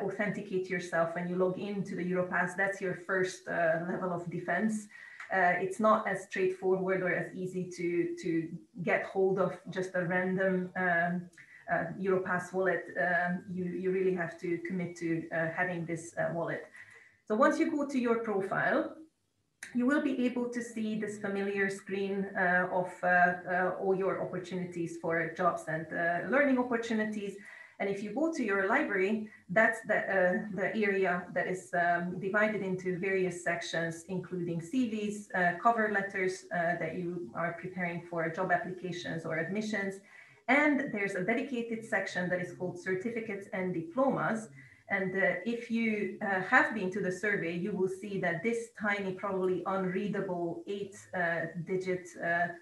Speaker 2: authenticate yourself when you log into the Europass, that's your first level of defense. It's not as straightforward or as easy to get hold of just a random Europass wallet. You really have to commit to having this wallet. So once you go to your profile, you will be able to see this familiar screen of all your opportunities for jobs and learning opportunities. And if you go to your library, that's the area that is divided into various sections, including CVs, cover letters that you are preparing for job applications or admissions. And there's a dedicated section that is called certificates and diplomas. And if you have been to the survey, you will see that this tiny, probably unreadable 8-digit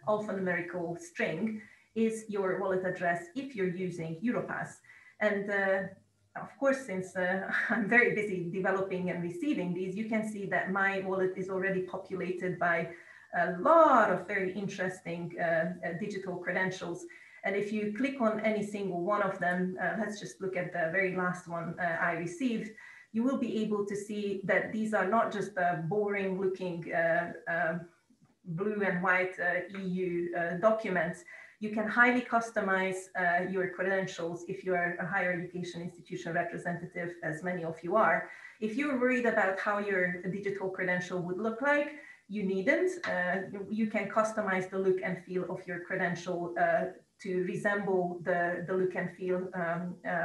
Speaker 2: alphanumerical string is your wallet address if you're using Europass. And of course, since I'm very busy developing and receiving these, you can see that my wallet is already populated by a lot of very interesting digital credentials. And if you click on any single one of them, let's just look at the very last one I received, you will be able to see that these are not just boring looking blue and white EU documents. You can highly customize your credentials if you are a higher education institution representative, as many of you are. If you're worried about how your digital credential would look like, you needn't. You can customize the look and feel of your credential to resemble the look and feel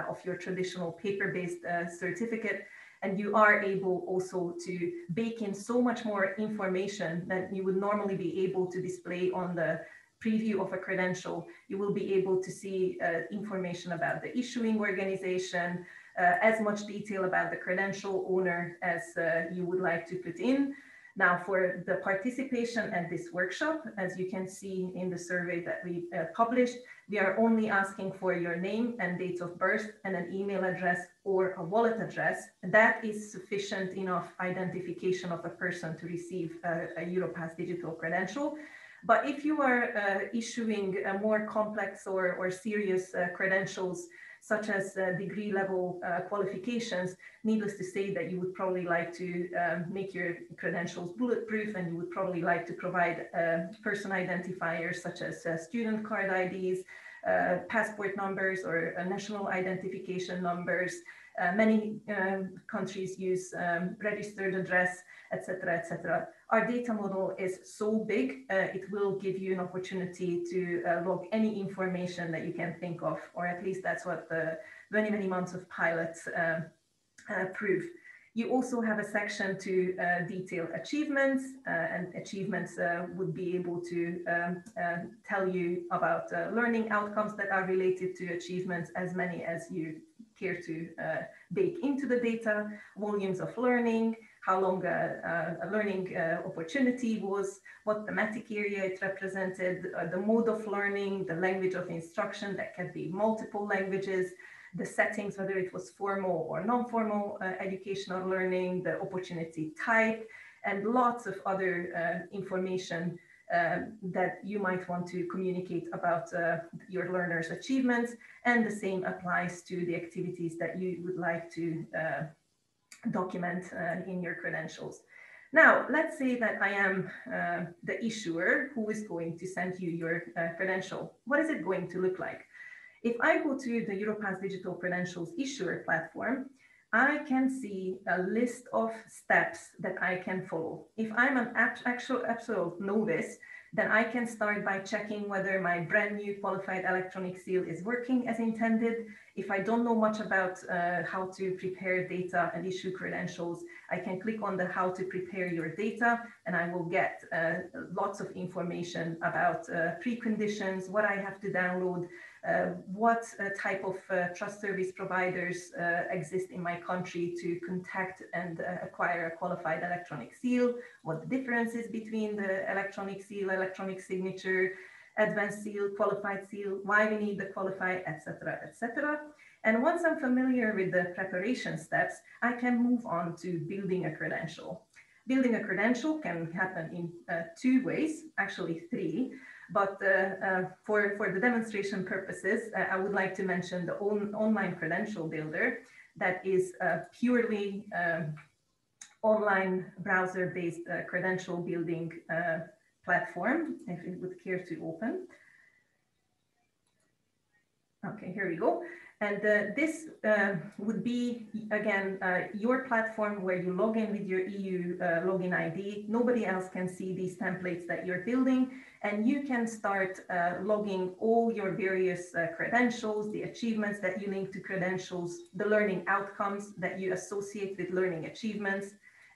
Speaker 2: of your traditional paper-based certificate. And you are able also to bake in so much more information that you would normally be able to display on the preview of a credential. You will be able to see information about the issuing organization, as much detail about the credential owner as you would like to put in. Now, for the participation at this workshop, as you can see in the survey that we published, we are only asking for your name and date of birth and an email address or a wallet address. That is sufficient enough identification of a person to receive a Europass digital credential. But if you are issuing more complex or serious credentials, such as degree level qualifications, needless to say that you would probably like to make your credentials bulletproof, and you would probably like to provide person identifiers such as student card IDs, passport numbers, or national identification numbers. Many countries use registered address, etc., etc. Our data model is so big, it will give you an opportunity to log any information that you can think of, or at least that's what the many, many months of pilots prove. You also have a section to detail achievements, and achievements would be able to tell you about learning outcomes that are related to achievements, as many as you care to bake into the data, volumes of learning, how long a learning opportunity was, what thematic area it represented, the mode of learning, the language of instruction that can be multiple languages, the settings, whether it was formal or non-formal educational learning, the opportunity type, and lots of other information that you might want to communicate about your learners' achievements. And the same applies to the activities that you would like to document in your credentials. Now, let's say that I am the issuer who is going to send you your credential. What is it going to look like? If I go to the Europass Digital Credentials issuer platform, I can see a list of steps that I can follow. If I'm an absolute novice, then I can start by checking whether my brand new qualified electronic seal is working as intended. If I don't know much about how to prepare data and issue credentials, I can click on the how to prepare your data, and I will get lots of information about preconditions, what I have to download, what type of trust service providers exist in my country to contact and acquire a qualified electronic seal, what the difference is between the electronic seal, electronic signature, advanced seal, qualified seal, why we need the qualified, etc., etc. And once I'm familiar with the preparation steps, I can move on to building a credential. Building a credential can happen in 2 ways, actually 3. But for the demonstration purposes, I would like to mention the online credential builder that is a purely online browser-based credential building platform, if you would care to open. Okay, here we go. And this would be, again, your platform where you log in with your EU login ID. Nobody else can see these templates that you're building. And you can start logging all your various credentials, the achievements that you link to credentials, the learning outcomes that you associate with learning achievements,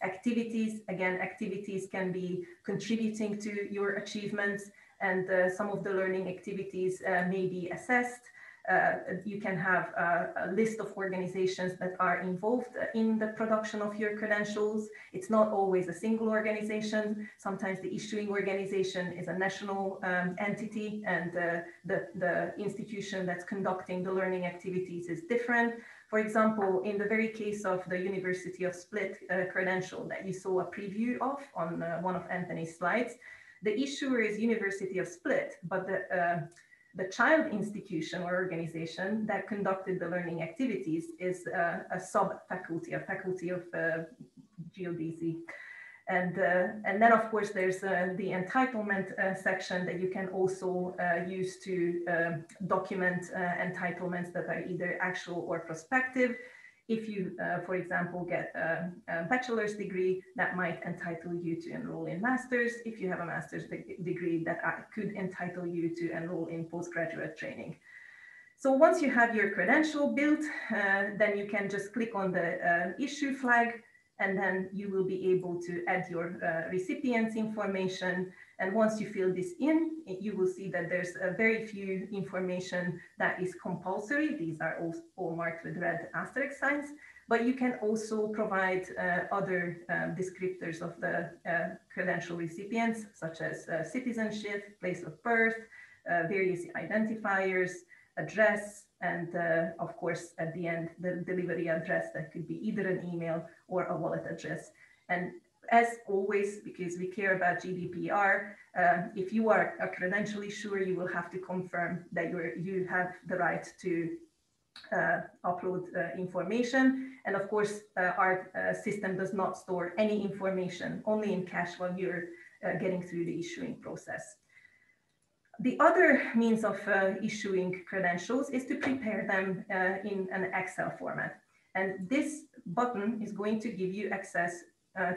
Speaker 2: activities. Again, activities can be contributing to your achievements, and some of the learning activities may be assessed. You can have a list of organizations that are involved in the production of your credentials. It's not always a single organization. Sometimes the issuing organization is a national entity, and the institution that's conducting the learning activities is different. For example, in the very case of the University of Split credential that you saw a preview of on one of Anthony's slides, the issuer is University of Split, but the child institution or organization that conducted the learning activities is a sub-faculty, a faculty of GeoDC. And then, of course, there's the entitlement section that you can also use to document entitlements that are either actual or prospective. If you, for example, get a bachelor's degree, that might entitle you to enroll in master's. If you have a master's degree, that could entitle you to enroll in postgraduate training. So once you have your credential built, then you can just click on the issue flag, and then you will be able to add your recipient's information. And once you fill this in, you will see that there's very few information that is compulsory. These are all marked with red asterisk signs, but you can also provide other descriptors of the credential recipients, such as citizenship, place of birth, various identifiers, address, and of course, at the end, the delivery address that could be either an email or a wallet address. And as always, because we care about GDPR, if you are a credential issuer, you will have to confirm that you have the right to upload information. And of course, our system does not store any information, only in cache while you're getting through the issuing process. The other means of issuing credentials is to prepare them in an Excel format. And this button is going to give you access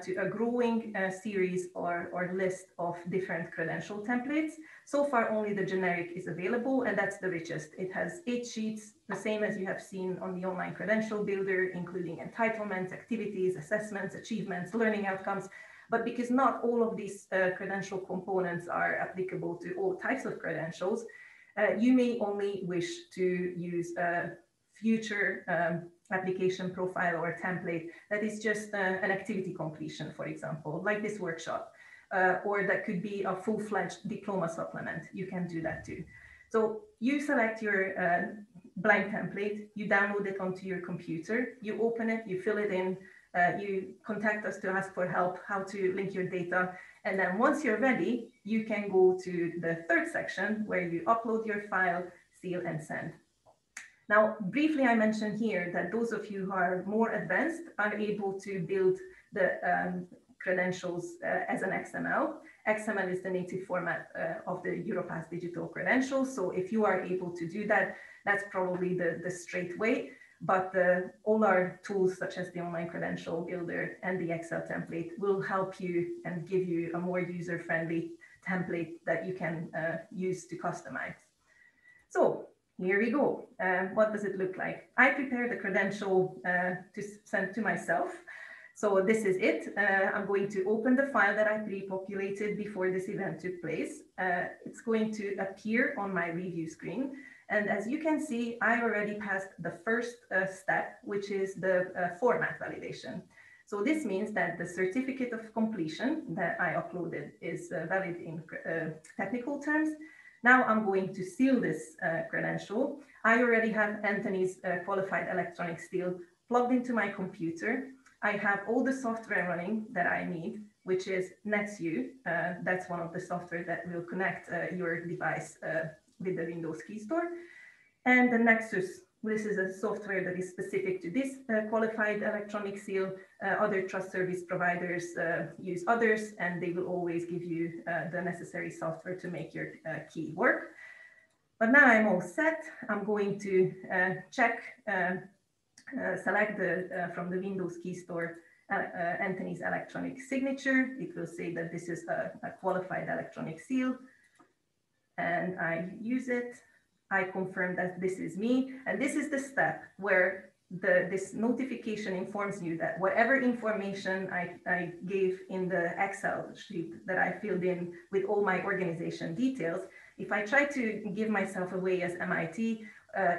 Speaker 2: to a growing series or list of different credential templates. So far, only the generic is available, and that's the richest. It has 8 sheets, the same as you have seen on the online credential builder, including entitlements, activities, assessments, achievements, learning outcomes. But because not all of these credential components are applicable to all types of credentials, you may only wish to use a future application profile or template that is just an activity completion, for example, like this workshop, or that could be a full-fledged diploma supplement. You can do that too. So you select your blank template, you download it onto your computer, you open it, you fill it in, you contact us to ask for help, how to link your data. And then once you're ready, you can go to the third section where you upload your file, seal, and send. Now, briefly, I mentioned here that those of you who are more advanced are able to build the credentials as an XML. XML is the native format of the Europass Digital Credentials. So if you are able to do that, that's probably the straight way. But all our tools, such as the online credential builder and the Excel template, will help you and give you a more user-friendly template that you can use to customize. So here we go. What does it look like? I prepared the credential to send to myself. So this is it. I'm going to open the file that I pre-populated before this event took place. It's going to appear on my review screen. And as you can see, I already passed the first step, which is the format validation. So this means that the certificate of completion that I uploaded is valid in technical terms. Now I'm going to seal this credential. I already have Anthony's qualified electronic seal plugged into my computer. I have all the software running that I need, which is NetSU. That's one of the software that will connect your device with the Windows Key Store. And the Nexus, this is a software that is specific to this qualified electronic seal. Other trust service providers use others, and they will always give you the necessary software to make your key work. But now I'm all set. I'm going to check, select from the Windows Key Store Anthony's electronic signature. It will say that this is a qualified electronic seal. And I use it. I confirm that this is me. And this is the step where this notification informs you that whatever information I gave in the Excel sheet that I filled in with all my organization details, if I try to give myself away as MIT,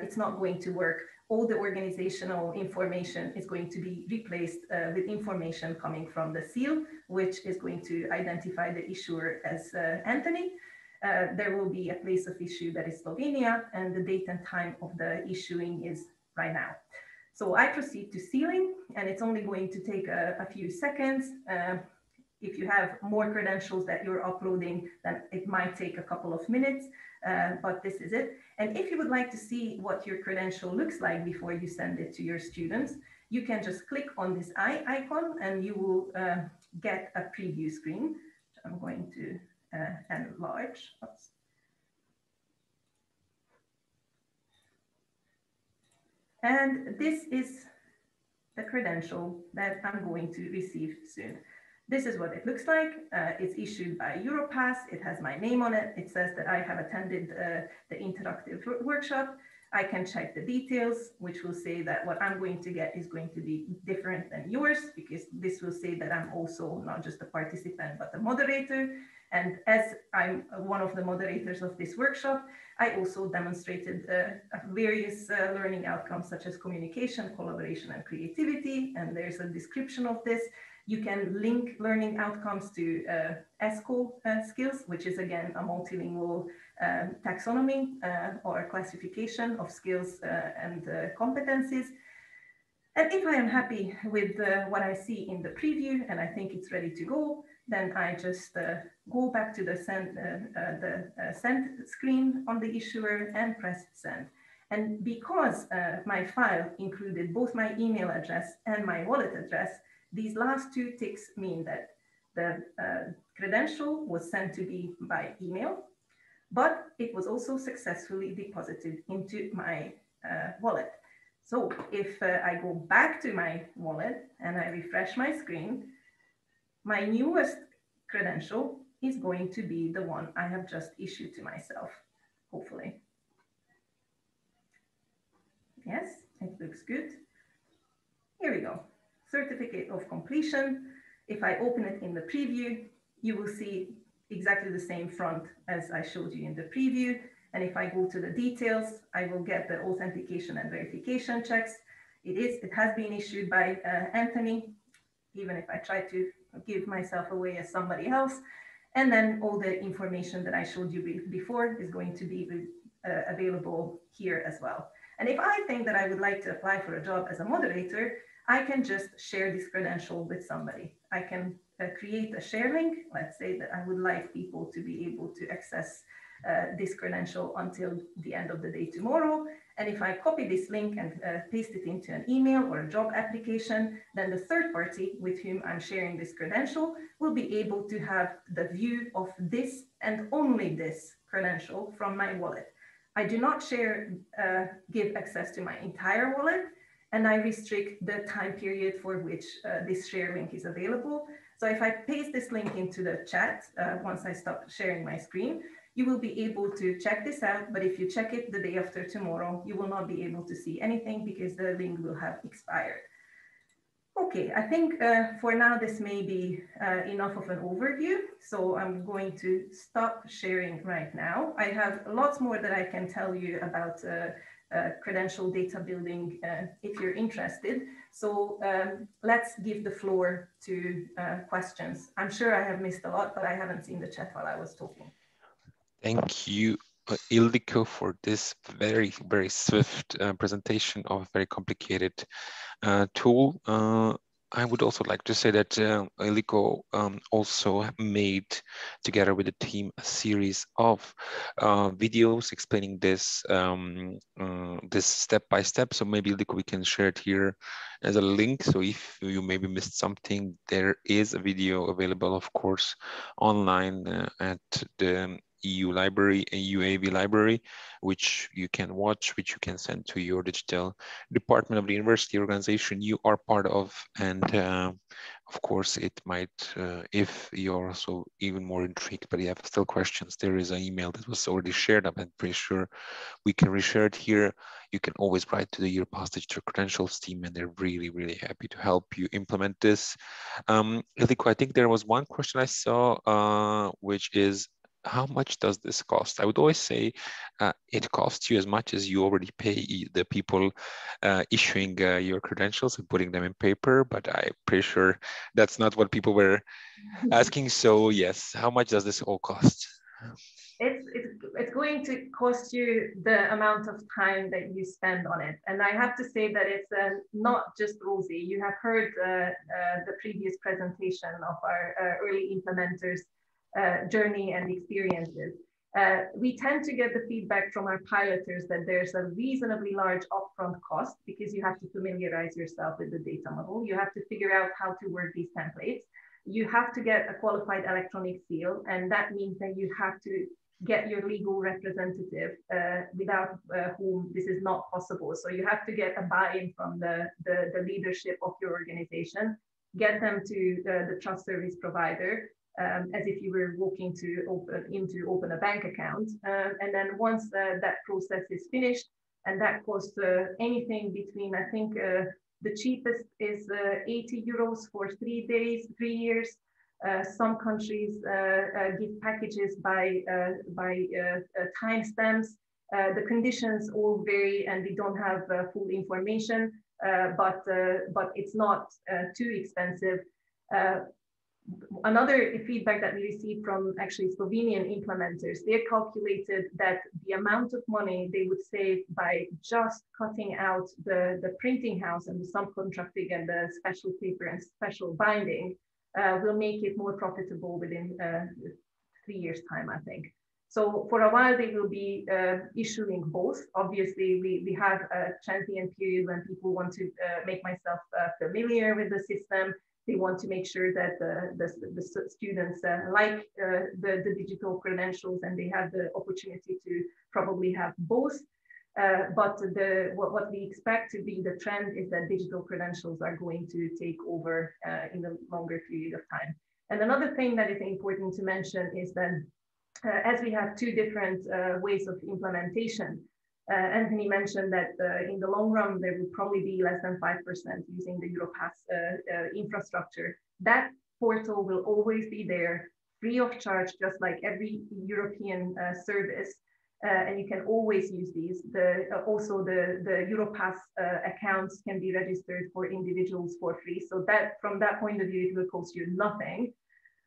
Speaker 2: it's not going to work. All the organizational information is going to be replaced with information coming from the seal, which is going to identify the issuer as Anthony. There will be a place of issue that is Slovenia, and the date and time of the issuing is right now. So I proceed to sealing, and it's only going to take a few seconds. If you have more credentials that you're uploading, then it might take a couple of minutes, but this is it. And if you would like to see what your credential looks like before you send it to your students, you can just click on this eye icon and you will get a preview screen. I'm going to enlarge. Oops. And this is the credential that I'm going to receive soon. This is what it looks like. It's issued by Europass. It has my name on it. It says that I have attended the interactive workshop. I can check the details, which will say that what I'm going to get is going to be different than yours, because this will say that I'm also not just a participant, but a moderator. And as I'm one of the moderators of this workshop, I also demonstrated various learning outcomes such as communication, collaboration, and creativity. And there's a description of this. You can link learning outcomes to ESCO skills, which is again a multilingual taxonomy or classification of skills and competencies. And if I am happy with what I see in the preview and I think it's ready to go, then I just go back to the send screen on the issuer and press send. And because my file included both my email address and my wallet address, these last two ticks mean that the credential was sent to me by email, but it was also successfully deposited into my wallet. So if I go back to my wallet and I refresh my screen, my newest credential is going to be the one I have just issued to myself, hopefully. Yes, it looks good. Here we go. Certificate of completion. If I open it in the preview, you will see exactly the same front as I showed you in the preview. And if I go to the details, I will get the authentication and verification checks. It has been issued by Anthony, even if I try to give myself away as somebody else. And then all the information that I showed you before is going to be available here as well. And if I think that I would like to apply for a job as a moderator, I can just share this credential with somebody. I can create a share link. Let's say that I would like people to be able to access this credential until the end of the day tomorrow. And if I copy this link and paste it into an email or a job application, then the third party with whom I'm sharing this credential will be able to have the view of this and only this credential from my wallet. I do not give access to my entire wallet, and I restrict the time period for which this share link is available. So if I paste this link into the chat, once I stop sharing my screen, you will be able to check this out. But if you check it the day after tomorrow, you will not be able to see anything because the link will have expired. Okay, I think for now this may be enough of an overview. So I'm going to stop sharing right now. I have lots more that I can tell you about credential data building if you're interested. So let's give the floor to questions. I'm sure I have missed a lot, but I haven't seen the chat while I was talking.
Speaker 1: Thank you, Ildiko, for this very, very swift presentation of a very complicated tool. I would also like to say that Ildiko also made, together with the team, a series of videos explaining this this step by step. So maybe Ildiko, we can share it here as a link. So if you maybe missed something, there is a video available, of course, online at the EU library, UAV library, which you can watch, which you can send to your digital department of the university organization you are part of. And of course, it might, if you're also even more intrigued, but you have still questions, there is an email that was already shared. I'm pretty sure we can reshare it here. You can always write to the Europass Digital Credentials team, and they're really, really happy to help you implement this. Ildiko, I think there was one question I saw, which is, how much does this cost? I would always say it costs you as much as you already pay the people issuing your credentials and putting them in paper, but I'm pretty sure that's not what people were asking. So yes, how much does this all cost?
Speaker 2: It's going to cost you the amount of time that you spend on it. And I have to say that it's not just rosy. You have heard the previous presentation of our early implementers journey and experiences. We tend to get the feedback from our piloters that there's a reasonably large upfront cost because you have to familiarize yourself with the data model. You have to figure out how to work these templates. You have to get a qualified electronic seal, and that means that you have to get your legal representative without whom this is not possible. So you have to get a buy-in from the leadership of your organization, get them to the trust service provider, as if you were walking to open a bank account. And then once that process is finished, and that costs anything between, I think the cheapest is 80 euros for 3 days, 3 years. Some countries give packages by timestamps. The conditions all vary, and we don't have full information, but it's not too expensive. Another feedback that we received from actually Slovenian implementers, they calculated that the amount of money they would save by just cutting out the printing house and the subcontracting and the special paper and special binding will make it more profitable within 3 years' time, I think. So for a while, they will be issuing both. Obviously, we have a transient period when people want to make myself familiar with the system. They want to make sure that the students like the digital credentials, and they have the opportunity to probably have both. But what we expect to be the trend is that digital credentials are going to take over in a longer period of time. And another thing that is important to mention is that as we have two different ways of implementation, Anthony mentioned that in the long run, there will probably be less than 5% using the Europass infrastructure. That portal will always be there, free of charge, just like every European service. And you can always use these. Also, the Europass accounts can be registered for individuals for free. So that, from that point of view, it will cost you nothing.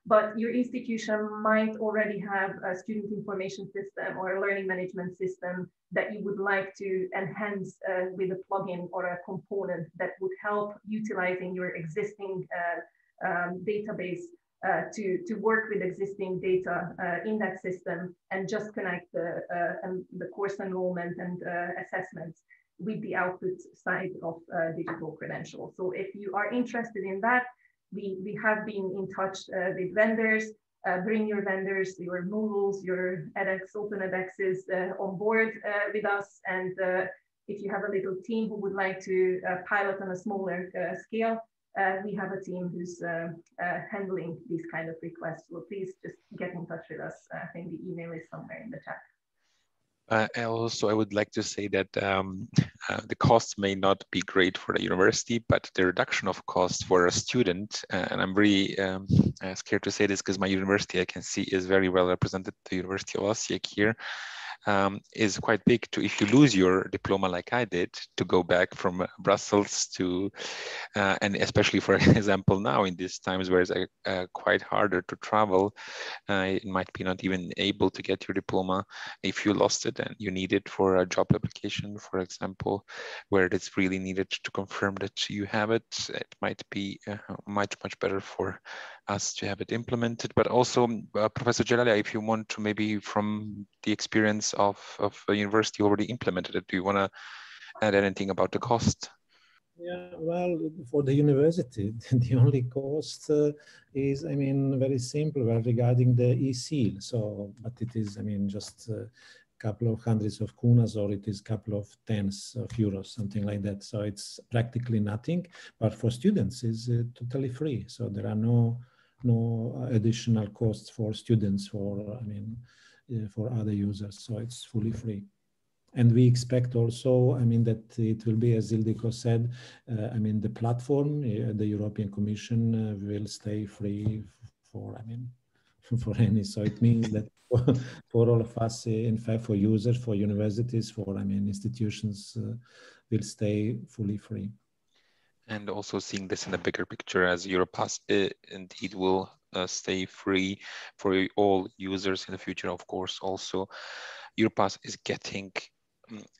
Speaker 2: But your institution might already have a student information system or a learning management system that you would like to enhance with a plugin or a component that would help utilizing your existing database to work with existing data in that system and just connect the course enrollment and assessments with the output side of digital credentials. So if you are interested in that, we have been in touch with vendors. Bring your vendors, your Moodles, your edX, open edXs on board with us. And if you have a little team who would like to pilot on a smaller scale, we have a team who's handling these kind of requests. So please just get in touch with us. I think the email is somewhere in the chat.
Speaker 1: I would like to say that the cost may not be great for the university, but the reduction of cost for a student, and I'm really scared to say this because my university, I can see, is very well represented, the University of Osijek here, is quite big. To if you lose your diploma like I did, to go back from Brussels to, and especially for example now in these times where it's quite harder to travel, it might be not even able to get your diploma if you lost it and you need it for a job application, for example, where it's really needed to confirm that you have it. It might be much better for us to have it implemented. But also, Professor Jelalia, if you want to maybe from the experience of a university already implemented it, do you want to add anything about the cost?
Speaker 3: Yeah, well, for the university, the only cost is, I mean, very simple regarding the e-seal. So, but it is, I mean, just a couple of hundreds of kunas, or it is a couple of tens of euros, something like that. So it's practically nothing, but for students is totally free. So there are no additional costs for students, for, I mean, for other users. So it's fully free. And we expect also, I mean, that it will be, as Ildiko said, I mean, the platform, the European Commission will stay free for, I mean, for any. So it means that for all of us, in fact, for users, for universities, for, I mean, institutions, will stay fully free.
Speaker 1: And also seeing this in a bigger picture, as Europass indeed will stay free for all users in the future. Of course, also Europass is getting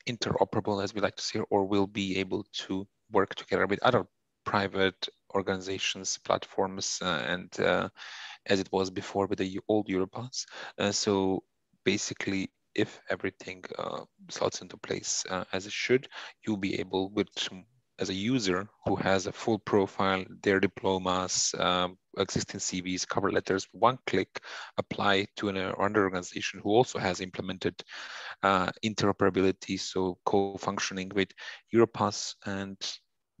Speaker 1: interoperable, as we like to say, or will be able to work together with other private organizations, platforms, and as it was before with the old Europass. So basically, if everything slots into place as it should, you'll be able, as a user who has a full profile, their diplomas, existing CVs, cover letters, one click, apply to another organization who also has implemented interoperability, so co-functioning with Europass, and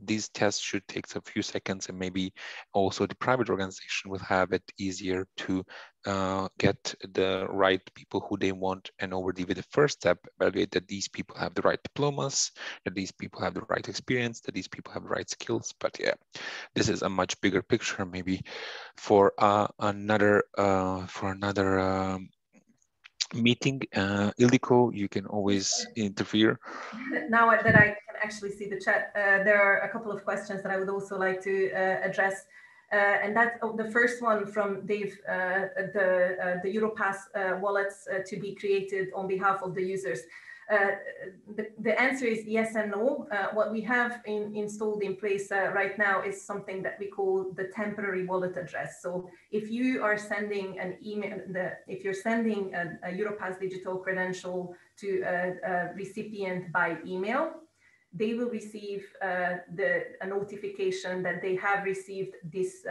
Speaker 1: these tests should take a few seconds, and maybe also the private organization will have it easier to get the right people who they want, and already with the first step, evaluate that these people have the right diplomas, that these people have the right experience, that these people have the right skills. But yeah, this is a much bigger picture, maybe for another meeting. Ildiko, you can always interfere.
Speaker 2: Now that I can actually see the chat, there are a couple of questions that I would also like to address. And that's the first one from Dave, the Europass wallets to be created on behalf of the users. The answer is yes and no. What we have installed in place right now is something that we call the temporary wallet address. So if you are sending an email, if you're sending a Europass digital credential to a recipient by email, they will receive a notification that they have received this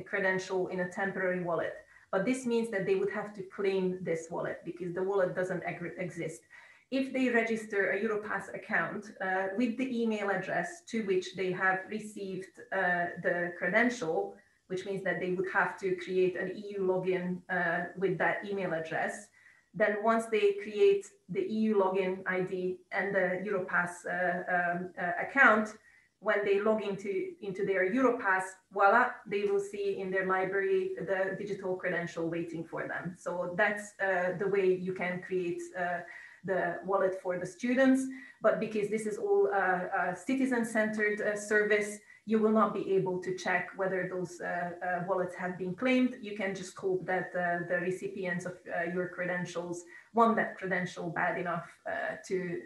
Speaker 2: credential in a temporary wallet. But this means that they would have to claim this wallet because the wallet doesn't exist. If they register a Europass account with the email address to which they have received the credential, which means that they would have to create an EU login with that email address, then once they create the EU login ID and the Europass account, when they log into their Europass, voila, they will see in their library the digital credential waiting for them. So that's the way you can create the wallet for the students. But because this is all a citizen-centered service, you will not be able to check whether those wallets have been claimed. You can just hope that the recipients of your credentials want that credential bad enough to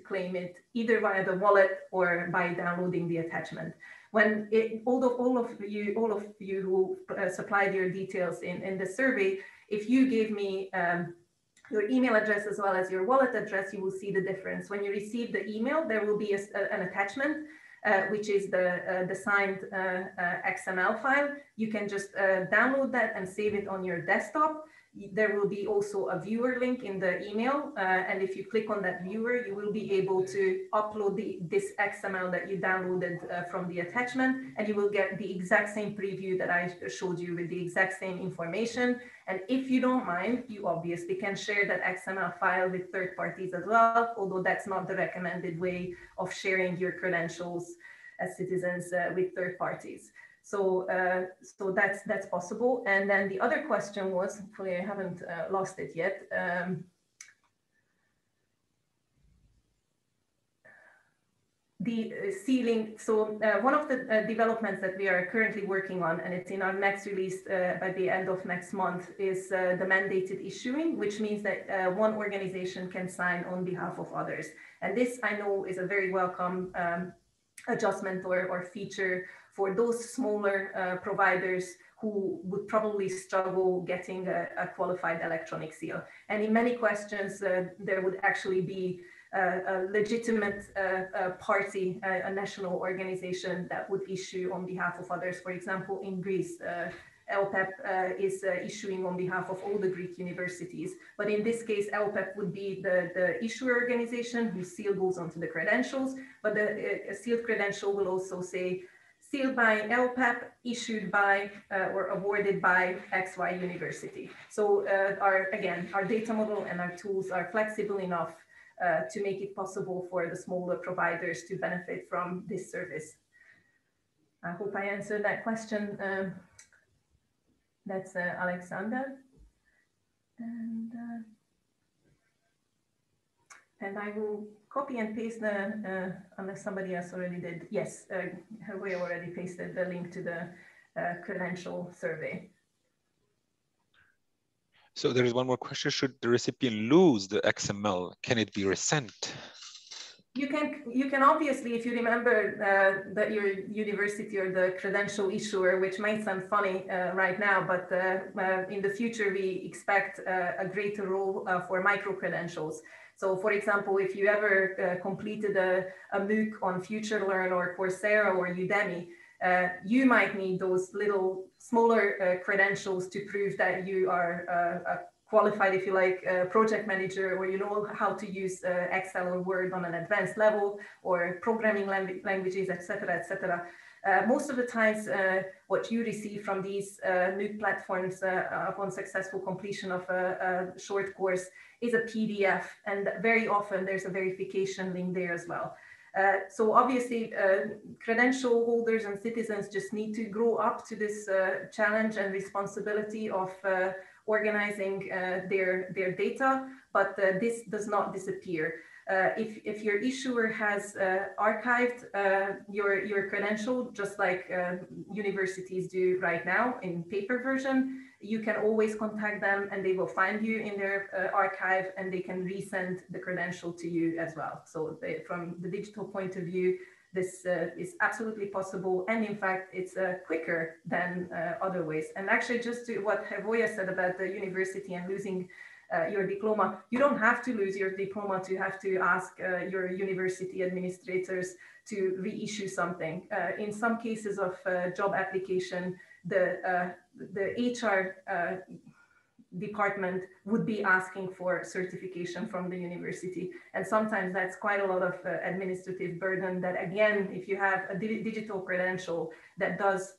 Speaker 2: claim it, either via the wallet or by downloading the attachment. when all of you who supplied your details in the survey, if you gave me your email address as well as your wallet address, you will see the difference. When you receive the email, there will be an attachment, which is the signed XML file. You can just download that and save it on your desktop. There will be also a viewer link in the email. And if you click on that viewer, you will be able to upload this XML that you downloaded from the attachment, and you will get the exact same preview that I showed you with the exact same information. And if you don't mind, you obviously can share that XML file with third parties as well, although that's not the recommended way of sharing your credentials as citizens with third parties. So, so that's possible. And then the other question was, hopefully I haven't lost it yet. The sealing. So one of the developments that we are currently working on, and it's in our next release by the end of next month, is the mandated issuing, which means that one organization can sign on behalf of others. And this, I know, is a very welcome adjustment or feature for those smaller providers who would probably struggle getting a qualified electronic seal. And in many questions, there would actually be a legitimate party, a national organization that would issue on behalf of others. For example, in Greece, LPEP is issuing on behalf of all the Greek universities. But in this case, LPEP would be the issuer organization whose seal goes onto the credentials, but the sealed credential will also say, sealed by LPEP, issued by or awarded by XY university. So our data model and our tools are flexible enough to make it possible for the smaller providers to benefit from this service. I hope I answered that question. That's Alexander. And I will copy and paste the, unless somebody else already did. Yes, we already pasted the link to the credential survey.
Speaker 1: So there is one more question. Should the recipient lose the XML, can it be resent?
Speaker 2: You can obviously, if you remember that your university or the credential issuer, which might sound funny right now, but in the future, we expect a greater role for micro-credentials. So for example, if you ever completed a MOOC on FutureLearn or Coursera or Udemy, you might need those little smaller credentials to prove that you are a qualified, if you like, project manager, or you know how to use Excel or Word on an advanced level, or programming languages, etc., etc. Most of the times, what you receive from these MOOC platforms upon successful completion of a short course is a PDF, and very often there's a verification link there as well. So obviously, credential holders and citizens just need to grow up to this challenge and responsibility of organizing their data, but this does not disappear. If your issuer has archived your credential, just like universities do right now in paper version, you can always contact them and they will find you in their archive, and they can resend the credential to you as well. So from the digital point of view, this is absolutely possible. And in fact, it's quicker than other ways. And actually, just to what Hervoja said about the university and losing your diploma, you don't have to lose your diploma to have to ask your university administrators to reissue something. In some cases of job application, the HR department would be asking for certification from the university. And sometimes that's quite a lot of administrative burden that, again, if you have a digital credential that does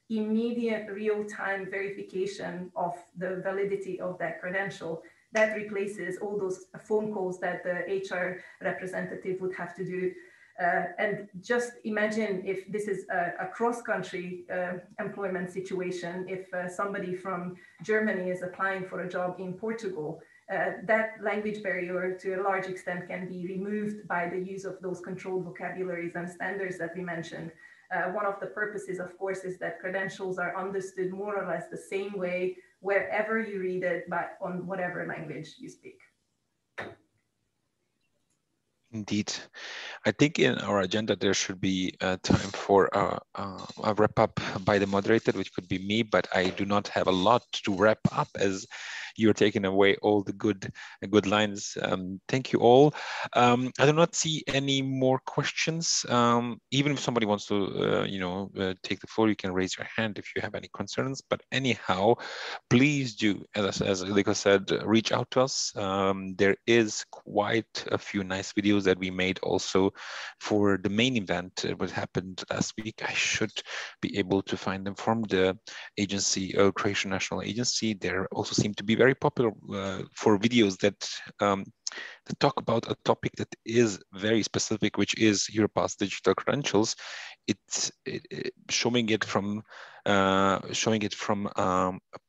Speaker 2: immediate real-time verification of the validity of that credential, that replaces all those phone calls that the HR representative would have to do. And just imagine if this is a cross-country employment situation, if somebody from Germany is applying for a job in Portugal, that language barrier to a large extent can be removed by the use of those controlled vocabularies and standards that we mentioned. One of the purposes, of course, is that credentials are understood more or less the same way wherever you read it, but on whatever language you speak.
Speaker 1: Indeed. I think in our agenda, there should be time for a wrap up by the moderator, which could be me, but I do not have a lot to wrap up as you're taking away all the good lines. Thank you all. I do not see any more questions. Even if somebody wants to, take the floor, you can raise your hand if you have any concerns. But anyhow, please do, as Ildiko said, reach out to us. There is quite a few nice videos that we made also for the main event. What happened last week. I should be able to find them from the agency, Croatian National Agency. There also seem to be very popular for videos that talk about a topic that is very specific, which is Europass Digital Credentials. It's showing it from a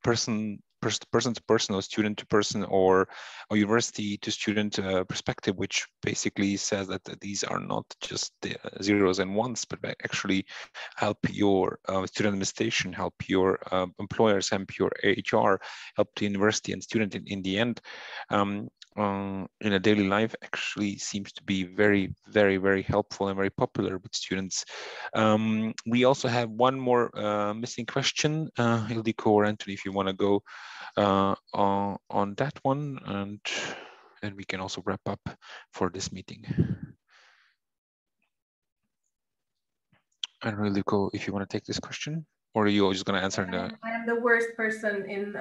Speaker 1: person to person, or student to person, or university to student perspective, which basically says that these are not just the zeros and ones, but actually help your student administration, help your employers, help your HR, help the university and student in the end. In a daily life actually seems to be very, very, very helpful and very popular with students. We also have one more missing question. Ildiko or Anthony, if you want to go on that one, and we can also wrap up for this meeting. And Ildiko, if you want to take this question, or are you just going to answer?
Speaker 2: I am the worst person in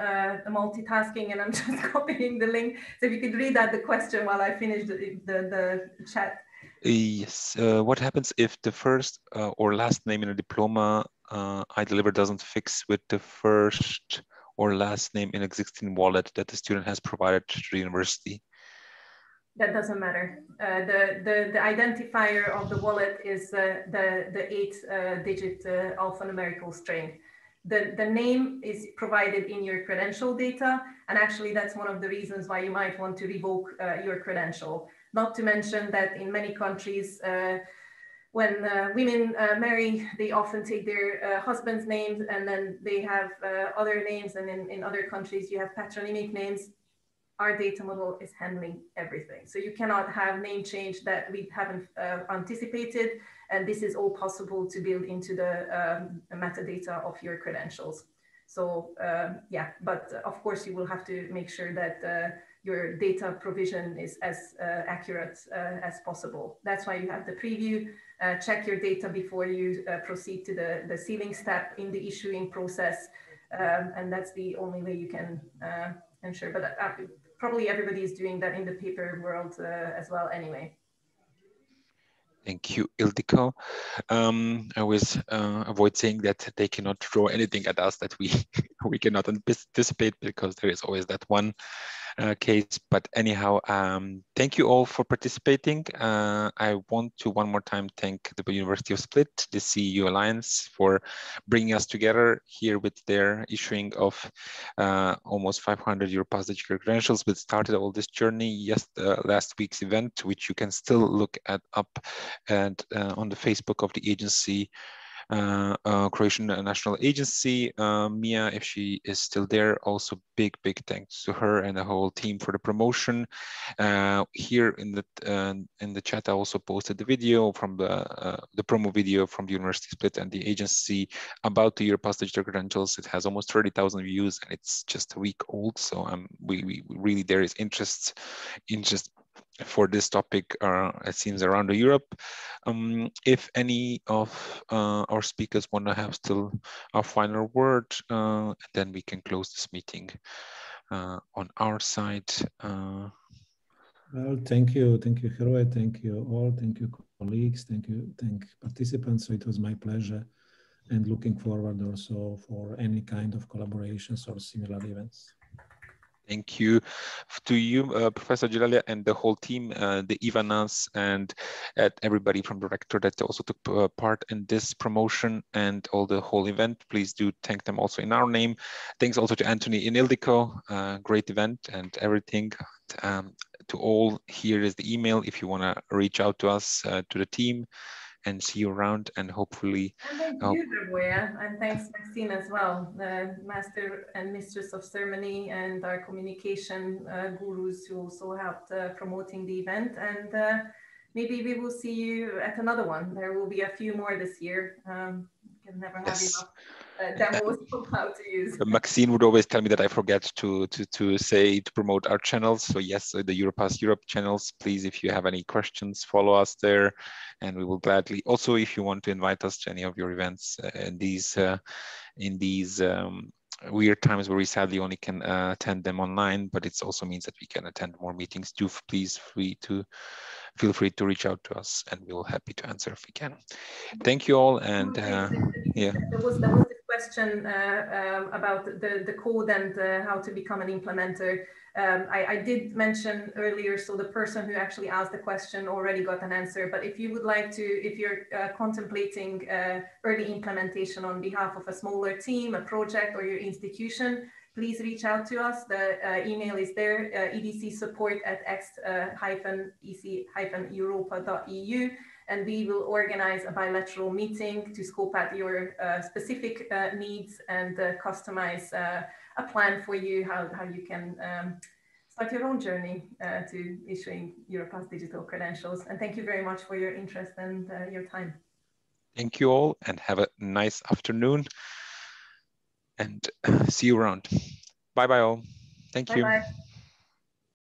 Speaker 2: multitasking, and I'm just copying the link. So if you could read out the question while I finish the chat.
Speaker 1: Yes. What happens if the first or last name in a diploma I deliver doesn't fix with the first or last name in existing wallet that the student has provided to the university?
Speaker 2: That doesn't matter. The identifier of the wallet is the 8-digit alphanumerical string. The name is provided in your credential data, and actually that's one of the reasons why you might want to revoke your credential. Not to mention that in many countries, when women marry, they often take their husband's names, and then they have other names, and in other countries you have patronymic names. Our data model is handling everything. So you cannot have name change that we haven't anticipated. And this is all possible to build into the metadata of your credentials. So yeah, but of course you will have to make sure that your data provision is as accurate as possible. That's why you have the preview. Check your data before you proceed to the sealing step in the issuing process. And that's the only way you can ensure. But probably everybody is doing that in the paper world as well anyway.
Speaker 1: Thank you, Ildiko. I always avoid saying that they cannot throw anything at us that we cannot anticipate, because there is always that one case. But anyhow, thank you all for participating. I want to one more time thank the University of Split, the CEU Alliance, for bringing us together here with their issuing of almost 500 Europass Digital Credentials, which started all this journey last week's event, which you can still look up and on the Facebook of the agency. Croatian National Agency, Mia, if she is still there, also big thanks to her and the whole team for the promotion. Here in the chat, I also posted the video from the promo video from the University Split and the agency about the Europass Digital Credentials. It has almost 30,000 views, and it's just a week old. So we really, there is interest for this topic, it seems, around Europe. If any of our speakers want to have still a final word, then we can close this meeting on our side.
Speaker 3: Well, thank you, Hrvoje, thank you all, thank you colleagues, thank participants. So it was my pleasure, and looking forward also for any kind of collaborations or similar events.
Speaker 1: Thank you to you, Professor Gilalia, and the whole team, the Ivanas, and everybody from the rector that also took part in this promotion and all the whole event. Please do thank them also in our name. Thanks also to Anthony and Ildiko. Great event and everything. To all, here is the email if you want to reach out to us, to the team, and see you around, and hopefully.
Speaker 2: And thank you, Hrvoje, and thanks Maxine as well, the master and mistress of ceremony and our communication gurus who also helped promoting the event. And maybe we will see you at another one. There will be a few more this year. You can never have enough demos of how to use.
Speaker 1: Maxine would always tell me that I forget to promote our channels. So yes, the Europass Europe channels, please, if you have any questions, follow us there, and we will gladly. Also, if you want to invite us to any of your events in these weird times where we sadly only can attend them online, but it also means that we can attend more meetings. Do please feel free to reach out to us, and we will be happy to answer if we can. Thank you all, and yeah.
Speaker 2: There was this question about the code and how to become an implementer. I did mention earlier, so the person who actually asked the question already got an answer, but if you would like to, if you're contemplating early implementation on behalf of a smaller team, a project, or your institution, please reach out to us. The email is there, edcsupport@ec-europa.eu, and we will organize a bilateral meeting to scope out your specific needs and customize a plan for you, how you can start your own journey to issuing Europass Digital Credentials. And thank you very much for your interest and your time.
Speaker 1: Thank you all, and have a nice afternoon, and see you around. Bye-bye all. Thank you.
Speaker 2: Bye-bye.